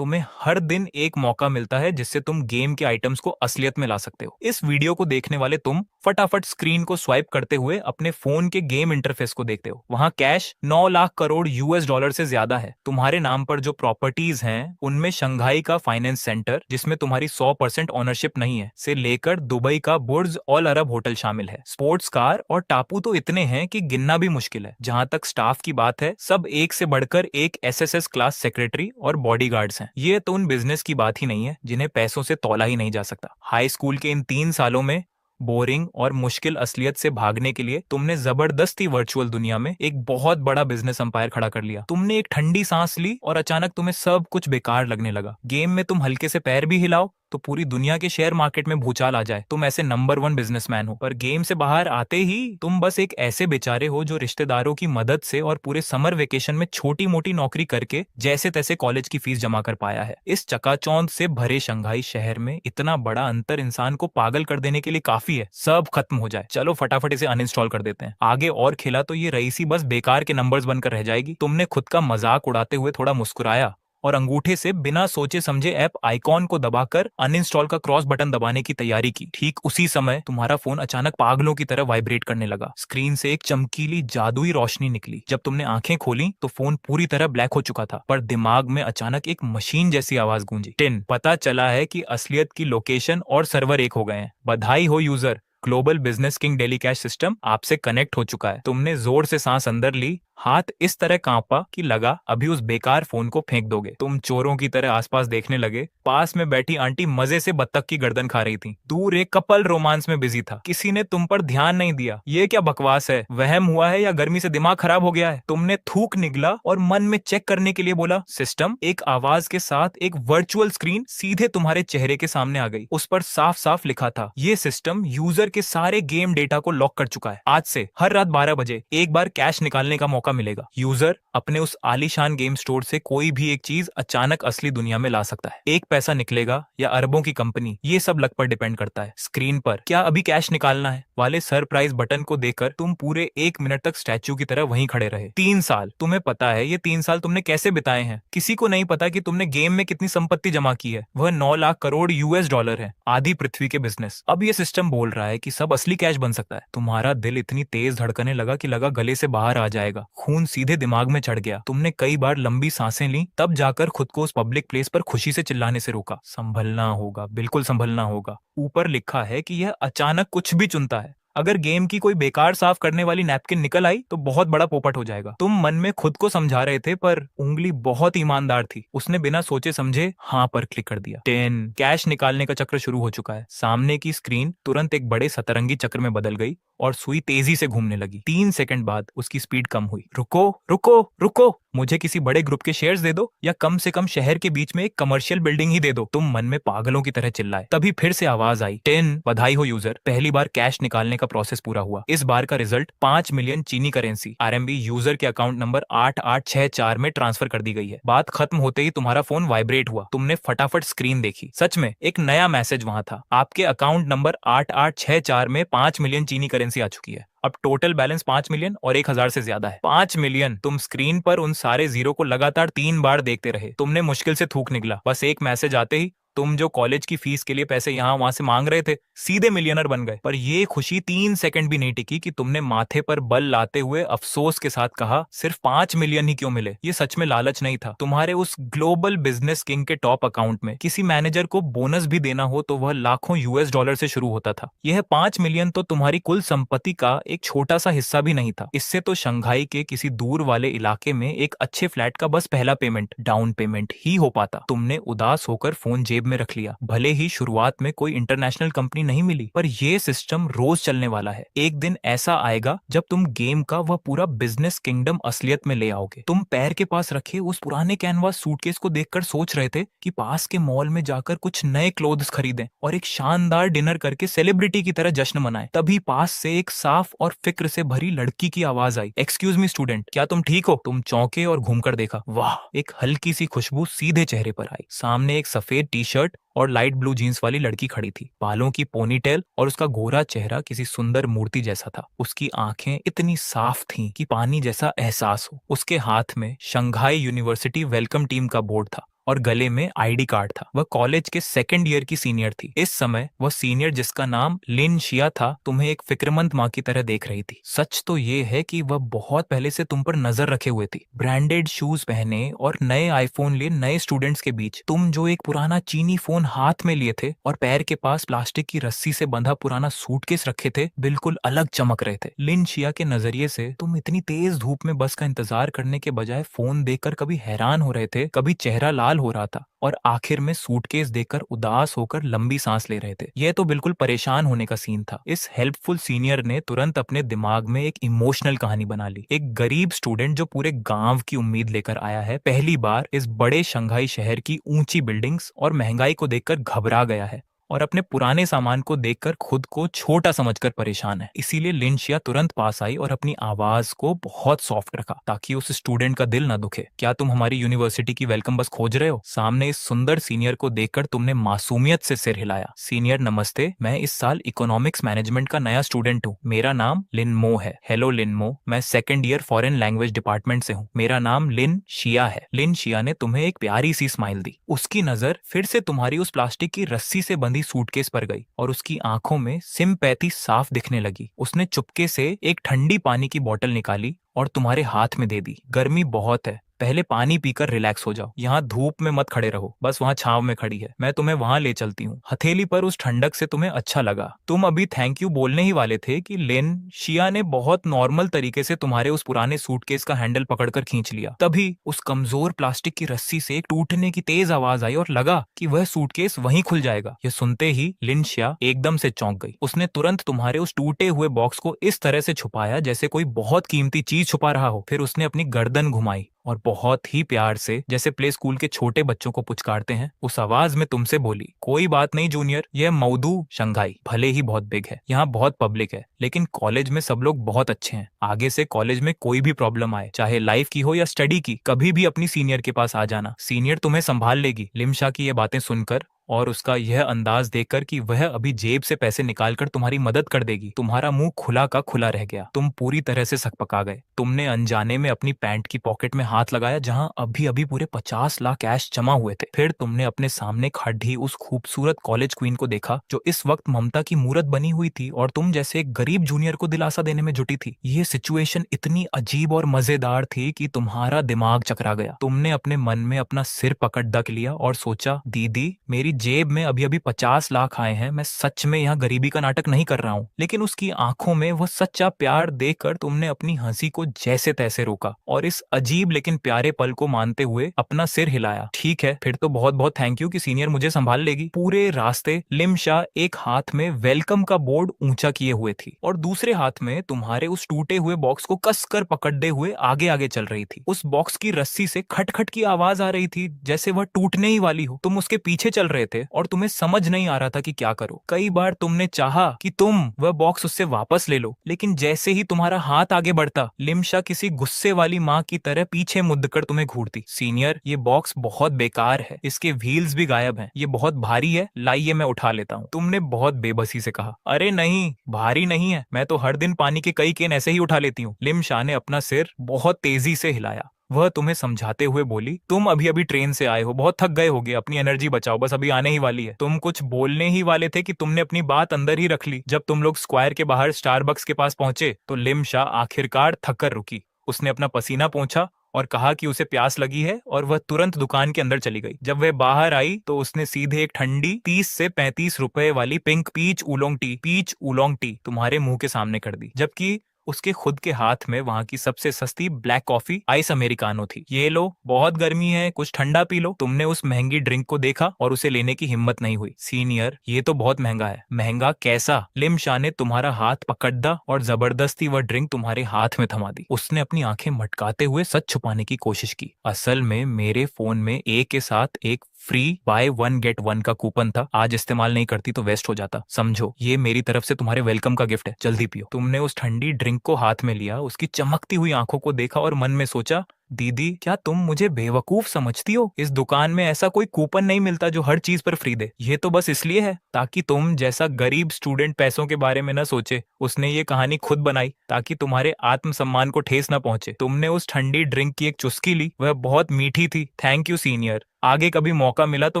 तुम्हें हर दिन एक मौका मिलता है जिससे तुम गेम के आइटम्स को असलियत में ला सकते हो। इस वीडियो को देखने वाले तुम फटाफट स्क्रीन को स्वाइप करते हुए अपने फोन के गेम इंटरफेस को देखते हो। वहां cash 9 lakh crore US dollar से ज्यादा है। तुम्हारे नाम पर जो प्रॉपर्टीज हैं उनमें शंघाई का फाइनेंस सेंटर, जिसमें तुम्हारी 100% ओनरशिप नहीं है, से लेकर दुबई का बुर्ज अल अरब होटल शामिल है। स्पोर्ट्स कार और टापू तो इतने हैं कि गिनना भी मुश्किल है। जहां तक स्टाफ की बात है, सब एक से बढ़कर एक एसएसएस क्लास सेक्रेटरी और बॉडीगार्ड्स हैं। ये तो उन बिजनेस की बात ही नहीं है जिन्हें पैसों से तौला ही नहीं जा सकता। हाई स्कूल के इन 3 सालों में बोरिंग और मुश्किल असलियत से भागने के लिए तुमने जबरदस्ती वर्चुअल दुनिया में एक बहुत बड़ा बिजनेस अंपायर खड़ा कर लिया। तुमने एक ठंडी सांस ली और अचानक तुम्हें सब कुछ बेकार लगने लगा। गेम में तुम हल्के से पैर भी हिलाओ तो पूरी दुनिया के शेयर मार्केट में भूचाल आ जाए। तुम ऐसे नंबर 1 बिजनेसमैन हो, पर गेम से बाहर आते ही तुम बस एक ऐसे बेचारे हो जो रिश्तेदारों की मदद से और पूरे समर वेकेशन में छोटी मोटी नौकरी करके जैसे तैसे कॉलेज की फीस जमा कर पाया है। इस चकाचौंध से भरे शंघाई शहर में इतना बड़ा अंतर इंसान को पागल कर देने के लिए काफी है। सब खत्म हो जाए, चलो फटाफट इसे अनइंस्टॉल कर देते हैं। आगे और खेला तो ये रईसी बस बेकार के नंबर्स बनकर रह जाएगी। तुमने खुद का मजाक उड़ाते हुए थोड़ा मुस्कुराया और अंगूठे से बिना सोचे समझे ऐप आइकॉन को दबाकर अनइंस्टॉल का क्रॉस बटन दबाने की तैयारी की। ठीक उसी समय तुम्हारा फोन अचानक पागलों की तरह वाइब्रेट करने लगा। स्क्रीन से एक चमकीली जादुई रोशनी निकली। जब तुमने आंखें खोली तो फोन पूरी तरह ब्लैक हो चुका था, पर दिमाग में अचानक एक मशीन जैसी आवाज गूंजी। टिन, पता चला है कि असलियत की लोकेशन और सर्वर एक हो गए हैं। बधाई हो user, global business king daily cash system आपसे कनेक्ट हो चुका है। तुमने जोर से सांस अंदर ली, हाथ इस तरह कांपा कि लगा अभी उस बेकार फोन को फेंक दोगे। तुम चोरों की तरह आसपास देखने लगे। पास में बैठी आंटी मजे से बत्तख की गर्दन खा रही थी। दूर एक कपल रोमांस में बिजी था। किसी ने तुम पर ध्यान नहीं दिया। ये क्या बकवास है? वहम हुआ है या गर्मी से दिमाग खराब हो गया है? तुमने थूक निगला और मन में चेक करने के लिए बोला सिस्टम। एक आवाज के साथ एक वर्चुअल स्क्रीन सीधे तुम्हारे चेहरे के सामने आ गई। उस पर साफ साफ लिखा था, ये सिस्टम यूजर के सारे गेम डेटा को लॉक कर चुका है। आज से हर रात 12 बजे एक बार कैश निकालने का मौका मिलेगा। यूजर अपने उस आलीशान गेम स्टोर से कोई भी एक चीज अचानक असली दुनिया में ला सकता है। एक पैसा निकलेगा या अरबों की कंपनी, ये सब लक पर डिपेंड करता है। स्क्रीन पर क्या अभी कैश निकालना है वाले सरप्राइज बटन को देखकर तुम पूरे 1 मिनट तक स्टैच्यू की तरह वहीं खड़े रहे। 3 साल, तुम्हें पता है ये 3 साल तुमने कैसे बिताए हैं? किसी को नहीं पता कि तुमने गेम में कितनी संपत्ति जमा की है। वह 9 लाख करोड़ यूएस डॉलर है, आधी पृथ्वी के बिजनेस। अब ये सिस्टम बोल रहा है कि सब असली कैश बन सकता है। तुम्हारा दिल इतनी तेज धड़कने लगा कि लगा गले से बाहर आ जाएगा। खून सीधे दिमाग में चढ़ गया। तुमने कई बार लंबी सांसें ली, तब जाकर खुद को उस पब्लिक प्लेस पर खुशी से चिल्लाने से रोका। संभलना होगा, बिल्कुल संभलना होगा। ऊपर लिखा है कि यह अचानक कुछ भी चुनता है। अगर गेम की कोई बेकार साफ करने वाली नैपकिन निकल आई तो बहुत बड़ा पोपट हो जाएगा। तुम मन में खुद को समझा रहे थे, पर उंगली बहुत ईमानदार थी। उसने बिना सोचे समझे हाँ पर क्लिक कर दिया। 10 कैश निकालने का चक्र शुरू हो चुका है। सामने की स्क्रीन तुरंत एक बड़े सतरंगी चक्र में बदल गई और सुई तेजी से घूमने लगी। 3 सेकंड बाद उसकी स्पीड कम हुई। रुको रुको रुको, मुझे किसी बड़े ग्रुप के शेयर्स दे दो या कम से कम शहर के बीच में एक कमर्शियल बिल्डिंग ही दे दो। तुम मन में पागलों की तरह चिल्लाए। तभी फिर से आवाज आई, 10 बधाई हो यूजर, पहली बार कैश निकालने का प्रोसेस पूरा हुआ। इस बार का रिजल्ट 5 मिलियन चीनी करेंसी आरएमबी यूजर के अकाउंट नंबर 8864 में ट्रांसफर कर दी गई है। बात खत्म होते ही तुम्हारा फोन वाइब्रेट हुआ। तुमने फटाफट स्क्रीन देखी। सच में एक नया मैसेज वहां था, आपके अकाउंट नंबर 8864 में 5 मिलियन चीनी करेंसी आ चुकी है। अब टोटल बैलेंस 5 मिलियन और 1000 से ज्यादा है। 5 मिलियन। तुम स्क्रीन पर उन सारे जीरो को लगातार 3 बार देखते रहे। तुमने मुश्किल से थूक निकला। बस एक मैसेज आते ही तुम जो कॉलेज की फीस के लिए पैसे यहाँ वहां से मांग रहे थे, सीधे मिलियनर बन गए। पर ये खुशी 3 सेकंड भी नहीं टिकी कि तुमने माथे पर बल लाते हुए अफसोस के साथ कहा, सिर्फ 5 मिलियन ही क्यों मिले? ये सच में लालच नहीं था। तुम्हारे उस ग्लोबल बिजनेस किंग के टॉप अकाउंट में किसी मैनेजर को बोनस भी देना हो तो वह लाखों यूएस डॉलर से शुरू होता था। यह 5 मिलियन तो तुम्हारी कुल संपत्ति का एक छोटा सा हिस्सा भी नहीं था। इससे तो शंघाई के किसी दूर वाले इलाके में एक अच्छे फ्लैट का बस पहला पेमेंट, डाउन पेमेंट ही हो पाता। तुमने उदास होकर फोन जेब में रख लिया। भले ही शुरुआत में कोई इंटरनेशनल कंपनी नहीं मिली, पर यह सिस्टम रोज चलने वाला है। एक दिन ऐसा आएगा जब तुम गेम का वह पूरा बिजनेस किंगडम असलियत में ले आओगे। तुम पैर के पास रखे उस पुराने कैनवास सूटकेस को देखकर सोच रहे थे कि पास के मॉल में जाकर कुछ नए क्लोथ्स खरीदें और एक शानदार डिनर करके सेलिब्रिटी की तरह जश्न मनाएं। तभी पास से एक साफ और फिक्र से भरी लड़की की आवाज आई, एक्सक्यूज मी स्टूडेंट, क्या तुम ठीक हो? तुम चौंके और घूमकर देखा। वाह, एक हल्की सी खुशबू सीधे चेहरे पर आई। सामने एक सफेद टी शर्ट और लाइट ब्लू जीन्स वाली लड़की खड़ी थी। बालों की पोनीटेल और उसका गोरा चेहरा किसी सुंदर मूर्ति जैसा था। उसकी आंखें इतनी साफ थीं कि पानी जैसा एहसास हो। उसके हाथ में शंघाई यूनिवर्सिटी वेलकम टीम का बोर्ड था और गले में आईडी कार्ड था। वह कॉलेज के सेकंड ईयर की सीनियर थी। इस समय वह सीनियर, जिसका नाम लिन शिया था, तुम्हें एक फिक्रमंद माँ की तरह देख रही थी। सच तो ये है कि वह बहुत पहले से तुम पर नजर रखे हुए थी। ब्रांडेड शूज पहने और नए आईफोन लिए नए स्टूडेंट्स के बीच तुम जो एक पुराना चीनी फोन हाथ में लिए थे और पैर के पास प्लास्टिक की रस्सी से बंधा पुराना सूटकेस रखे थे, बिल्कुल अलग चमक रहे थे। लिन शिया के नजरिए से तुम इतनी तेज धूप में बस का इंतजार करने के बजाय फोन देखकर कभी हैरान हो रहे थे, कभी चेहरा लाल हो रहा था और आखिर में सूटकेस देखकर उदास होकर लंबी सांस ले रहे थे। यह तो बिल्कुल परेशान होने का सीन था। इस हेल्पफुल सीनियर ने तुरंत अपने दिमाग में एक इमोशनल कहानी बना ली। एक गरीब स्टूडेंट जो पूरे गांव की उम्मीद लेकर आया है, पहली बार इस बड़े शंघाई शहर की ऊंची बिल्डिंग्स और महंगाई को देखकर घबरा गया है और अपने पुराने सामान को देखकर खुद को छोटा समझकर परेशान है। इसीलिए लिन शिया तुरंत पास आई और अपनी आवाज को बहुत सॉफ्ट रखा ताकि उस स्टूडेंट का दिल न दुखे। क्या तुम हमारी यूनिवर्सिटी की वेलकम बस खोज रहे हो? सामने इस सुंदर सीनियर को देखकर तुमने मासूमियत से सिर हिलाया। सीनियर नमस्ते, मैं इस साल इकोनॉमिक्स मैनेजमेंट का नया स्टूडेंट हूँ। मेरा नाम लिनमो है। हेलो लिनमो, मैं second year foreign language department से हूँ। मेरा नाम लिन शिया है। लिन शिया ने तुम्हें एक प्यारी सी स्माइल दी। उसकी नजर फिर से तुम्हारी उस प्लास्टिक की रस्सी से बंधी सूटकेस पर गई और उसकी आंखों में सिंपैथी साफ दिखने लगी। उसने चुपके से एक ठंडी पानी की बोतल निकाली और तुम्हारे हाथ में दे दी। गर्मी बहुत है, पहले पानी पीकर रिलैक्स हो जाओ। यहाँ धूप में मत खड़े रहो, बस वहाँ छांव में खड़ी है, मैं तुम्हें वहाँ ले चलती हूँ। हथेली पर उस ठंडक से तुम्हें अच्छा लगा। तुम अभी थैंक यू बोलने ही वाले थे कि लिन शिया ने बहुत नॉर्मल तरीके से तुम्हारे उस पुराने सूटकेस का हैंडल पकड़कर खींच लिया। तभी उस कमजोर प्लास्टिक की रस्सी से एक टूटने की तेज आवाज आई और लगा कि वह सूटकेस वहीं खुल जाएगा। यह सुनते ही लिन शिया एकदम से चौंक गई। उसने तुरंत तुम्हारे उस टूटे हुए बॉक्स को इस तरह से छुपाया जैसे कोई बहुत कीमती चीज छुपा रहा हो। फिर उसने अपनी गर्दन घुमाई और बहुत ही प्यार से, जैसे प्ले स्कूल के छोटे बच्चों को पुचकारते हैं, उस आवाज में तुमसे बोली, कोई बात नहीं जूनियर, यह मौदू शंघाई भले ही बहुत बिग है, यहाँ बहुत पब्लिक है, लेकिन कॉलेज में सब लोग बहुत अच्छे हैं। आगे से कॉलेज में कोई भी प्रॉब्लम आए, चाहे लाइफ की हो या स्टडी की, कभी भी अपनी सीनियर के पास आ जाना, सीनियर तुम्हें संभाल लेगी। लिमशा की ये बातें सुनकर और उसका यह अंदाज देखकर कि वह अभी जेब से पैसे निकालकर तुम्हारी मदद कर देगी, तुम्हारा मुंह खुला का खुला रह गया। तुम पूरी तरह से सकपका गए। तुमने अनजाने में अपनी पैंट की पॉकेट में हाथ लगाया जहां अभी अभी पूरे 50 लाख कैश जमा हुए थे। फिर तुमने अपने सामने खड़ी उस खूबसूरत कॉलेज क्वीन को देखा जो इस वक्त ममता की मूरत बनी हुई थी और तुम जैसे एक गरीब जूनियर को दिलासा देने में जुटी थी। ये सिचुएशन इतनी अजीब और मजेदार थी कि तुम्हारा दिमाग चकरा गया। तुमने अपने मन में अपना सिर पकड़ ढक लिया और सोचा, दीदी मेरी जेब में अभी अभी 50 लाख आए हैं, मैं सच में यहाँ गरीबी का नाटक नहीं कर रहा हूँ। लेकिन उसकी आंखों में वह सच्चा प्यार देखकर तुमने अपनी हंसी को जैसे तैसे रोका और इस अजीब लेकिन प्यारे पल को मानते हुए अपना सिर हिलाया। ठीक है, फिर तो बहुत बहुत थैंक यू कि सीनियर मुझे संभाल लेगी। पूरे रास्ते लिमशा एक हाथ में वेलकम का बोर्ड ऊंचा किए हुए थी और दूसरे हाथ में तुम्हारे उस टूटे हुए बॉक्स को कसकर पकड़े हुए आगे आगे चल रही थी। उस बॉक्स की रस्सी से खटखट की आवाज आ रही थी जैसे वह टूटने ही वाली हो। तुम उसके पीछे चल रहे थे और तुम्हें समझ नहीं आ रहा था कि क्या करो। कई बार तुमने चाहा कि तुम वह बॉक्स उससे वापस ले लो, लेकिन जैसे ही तुम्हारा हाथ आगे बढ़ता, लिमशा किसी गुस्से वाली माँ की तरह पीछे मुड़कर तुम्हें घूरती। सीनियर, ये बॉक्स बहुत बेकार है, इसके व्हील्स भी गायब हैं, ये बहुत भारी है, लाइए मैं उठा लेता हूँ। तुमने बहुत बेबसी से कहा, अरे नहीं, भारी नहीं है, मैं तो हर दिन पानी के कई केन ऐसे ही उठा लेती हूँ। लिमशा ने अपना सिर बहुत तेजी से हिलाया। वह तुम्हें समझाते हुए बोली, तुम अभी अभी ट्रेन से आए हो, बहुत थक गए होगे, अपनी एनर्जी बचाओ, बस अभी आने ही वाली है। तुम कुछ बोलने ही वाले थे कि तुमने अपनी बात अंदर ही रख ली। जब तुम लोग स्क्वायर के बाहर स्टारबक्स के पास पहुंचे तो लिमशा आखिरकार थककर रुकी। उसने अपना पसीना पोंछा और कहा कि उसे प्यास लगी है और वह तुरंत दुकान के अंदर चली गई। जब वह बाहर आई तो उसने सीधे एक ठंडी 30 से 35 रुपए वाली पिंक पीच उलोंग टी तुम्हारे मुंह के सामने कर दी, जबकि उसके खुद के हाथ में वहां की सबसे सस्ती ब्लैक कॉफी आइस अमेरिकानो थी। ये लो, बहुत गर्मी है, कुछ ठंडा पी लो। तुमने उस महंगी ड्रिंक को देखा और उसे लेने की हिम्मत नहीं हुई। सीनियर, ये तो बहुत महंगा है। महंगा कैसा? लिमशा ने तुम्हारा हाथ पकड़ा और जबरदस्ती वह ड्रिंक तुम्हारे हाथ में थमा दी। उसने अपनी आंखें मटकाते हुए सच छुपाने की कोशिश की। असल में मेरे फोन में एक के साथ एक फ्री बाय 1 गेट 1 का कूपन था, आज इस्तेमाल नहीं करती तो वेस्ट हो जाता। समझो, ये मेरी तरफ से तुम्हारे वेलकम का गिफ्ट है, जल्दी पियो। तुमने उस ठंडी ड्रिंक को हाथ में लिया, उसकी चमकती हुई आंखों को देखा और मन में सोचा, दीदी क्या तुम मुझे बेवकूफ समझती हो? इस दुकान में ऐसा कोई कूपन नहीं मिलता जो हर चीज पर फ्री दे। ये तो बस इसलिए है ताकि तुम जैसा गरीब स्टूडेंट पैसों के बारे में न सोचे। उसने ये कहानी खुद बनाई ताकि तुम्हारे आत्मसम्मान को ठेस न पहुंचे। तुमने उस ठंडी ड्रिंक की एक चुस्की ली, वह बहुत मीठी थी। Thank you senior. आगे कभी मौका मिला तो